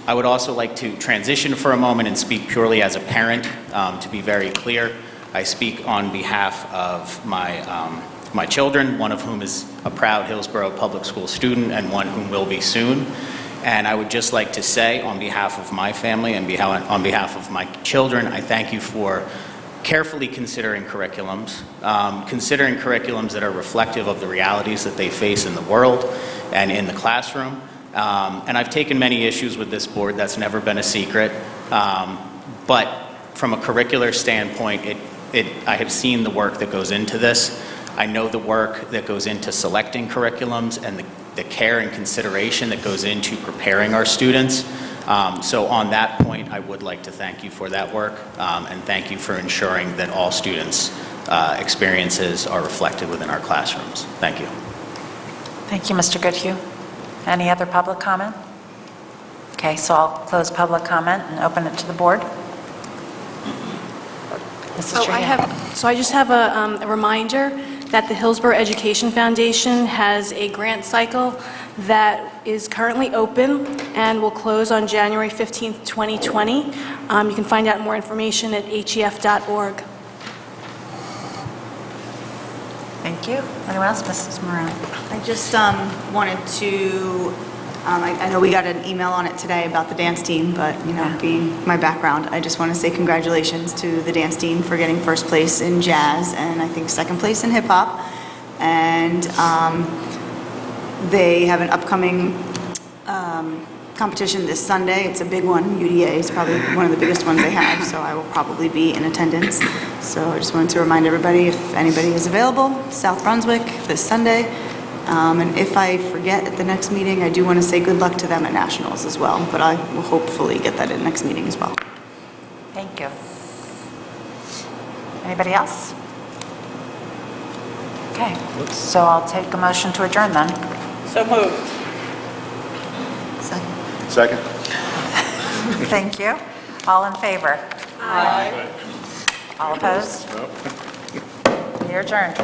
I would also like to transition for a moment and speak purely as a parent. To be very clear, I speak on behalf of my children, one of whom is a proud Hillsborough Public School student and one whom will be soon. And I would just like to say, on behalf of my family and on behalf of my children, I thank you for carefully considering curriculums that are reflective of the realities that they face in the world and in the classroom. And I've taken many issues with this board. That's never been a secret. But from a curricular standpoint, I have seen the work that goes into this. I know the work that goes into selecting curriculums and the care and consideration that goes into preparing our students. So on that point, I would like to thank you for that work, and thank you for ensuring that all students experiences are reflected within our classrooms. Thank you. Thank you, Mr. Goodhue. Any other public comment? Okay, so I'll close public comment and open it to the board. Mrs. Trahan. So I just have a reminder that the Hillsborough Education Foundation has a grant cycle that is currently open and will close on January 15th, 2020. You can find out more information at hef.org. Thank you. Anyone else? Mrs. Moran. I just wanted to, I know we got an email on it today about the dance team, but, being my background, I just want to say congratulations to the dance team for getting first place in jazz and I think second place in hip hop. And they have an upcoming competition this Sunday. It's a big one. UDA is probably one of the biggest ones they have, so I will probably be in attendance. So I just wanted to remind everybody, if anybody is available, South Brunswick this Sunday. And if I forget at the next meeting, I do want to say good luck to them at Nationals as well, but I will hopefully get that at the next meeting as well. Thank you. Anybody else? Okay, so I'll take a motion to adjourn then. So moved. Second? Thank you. All in favor? Aye. All opposed? You're adjourned.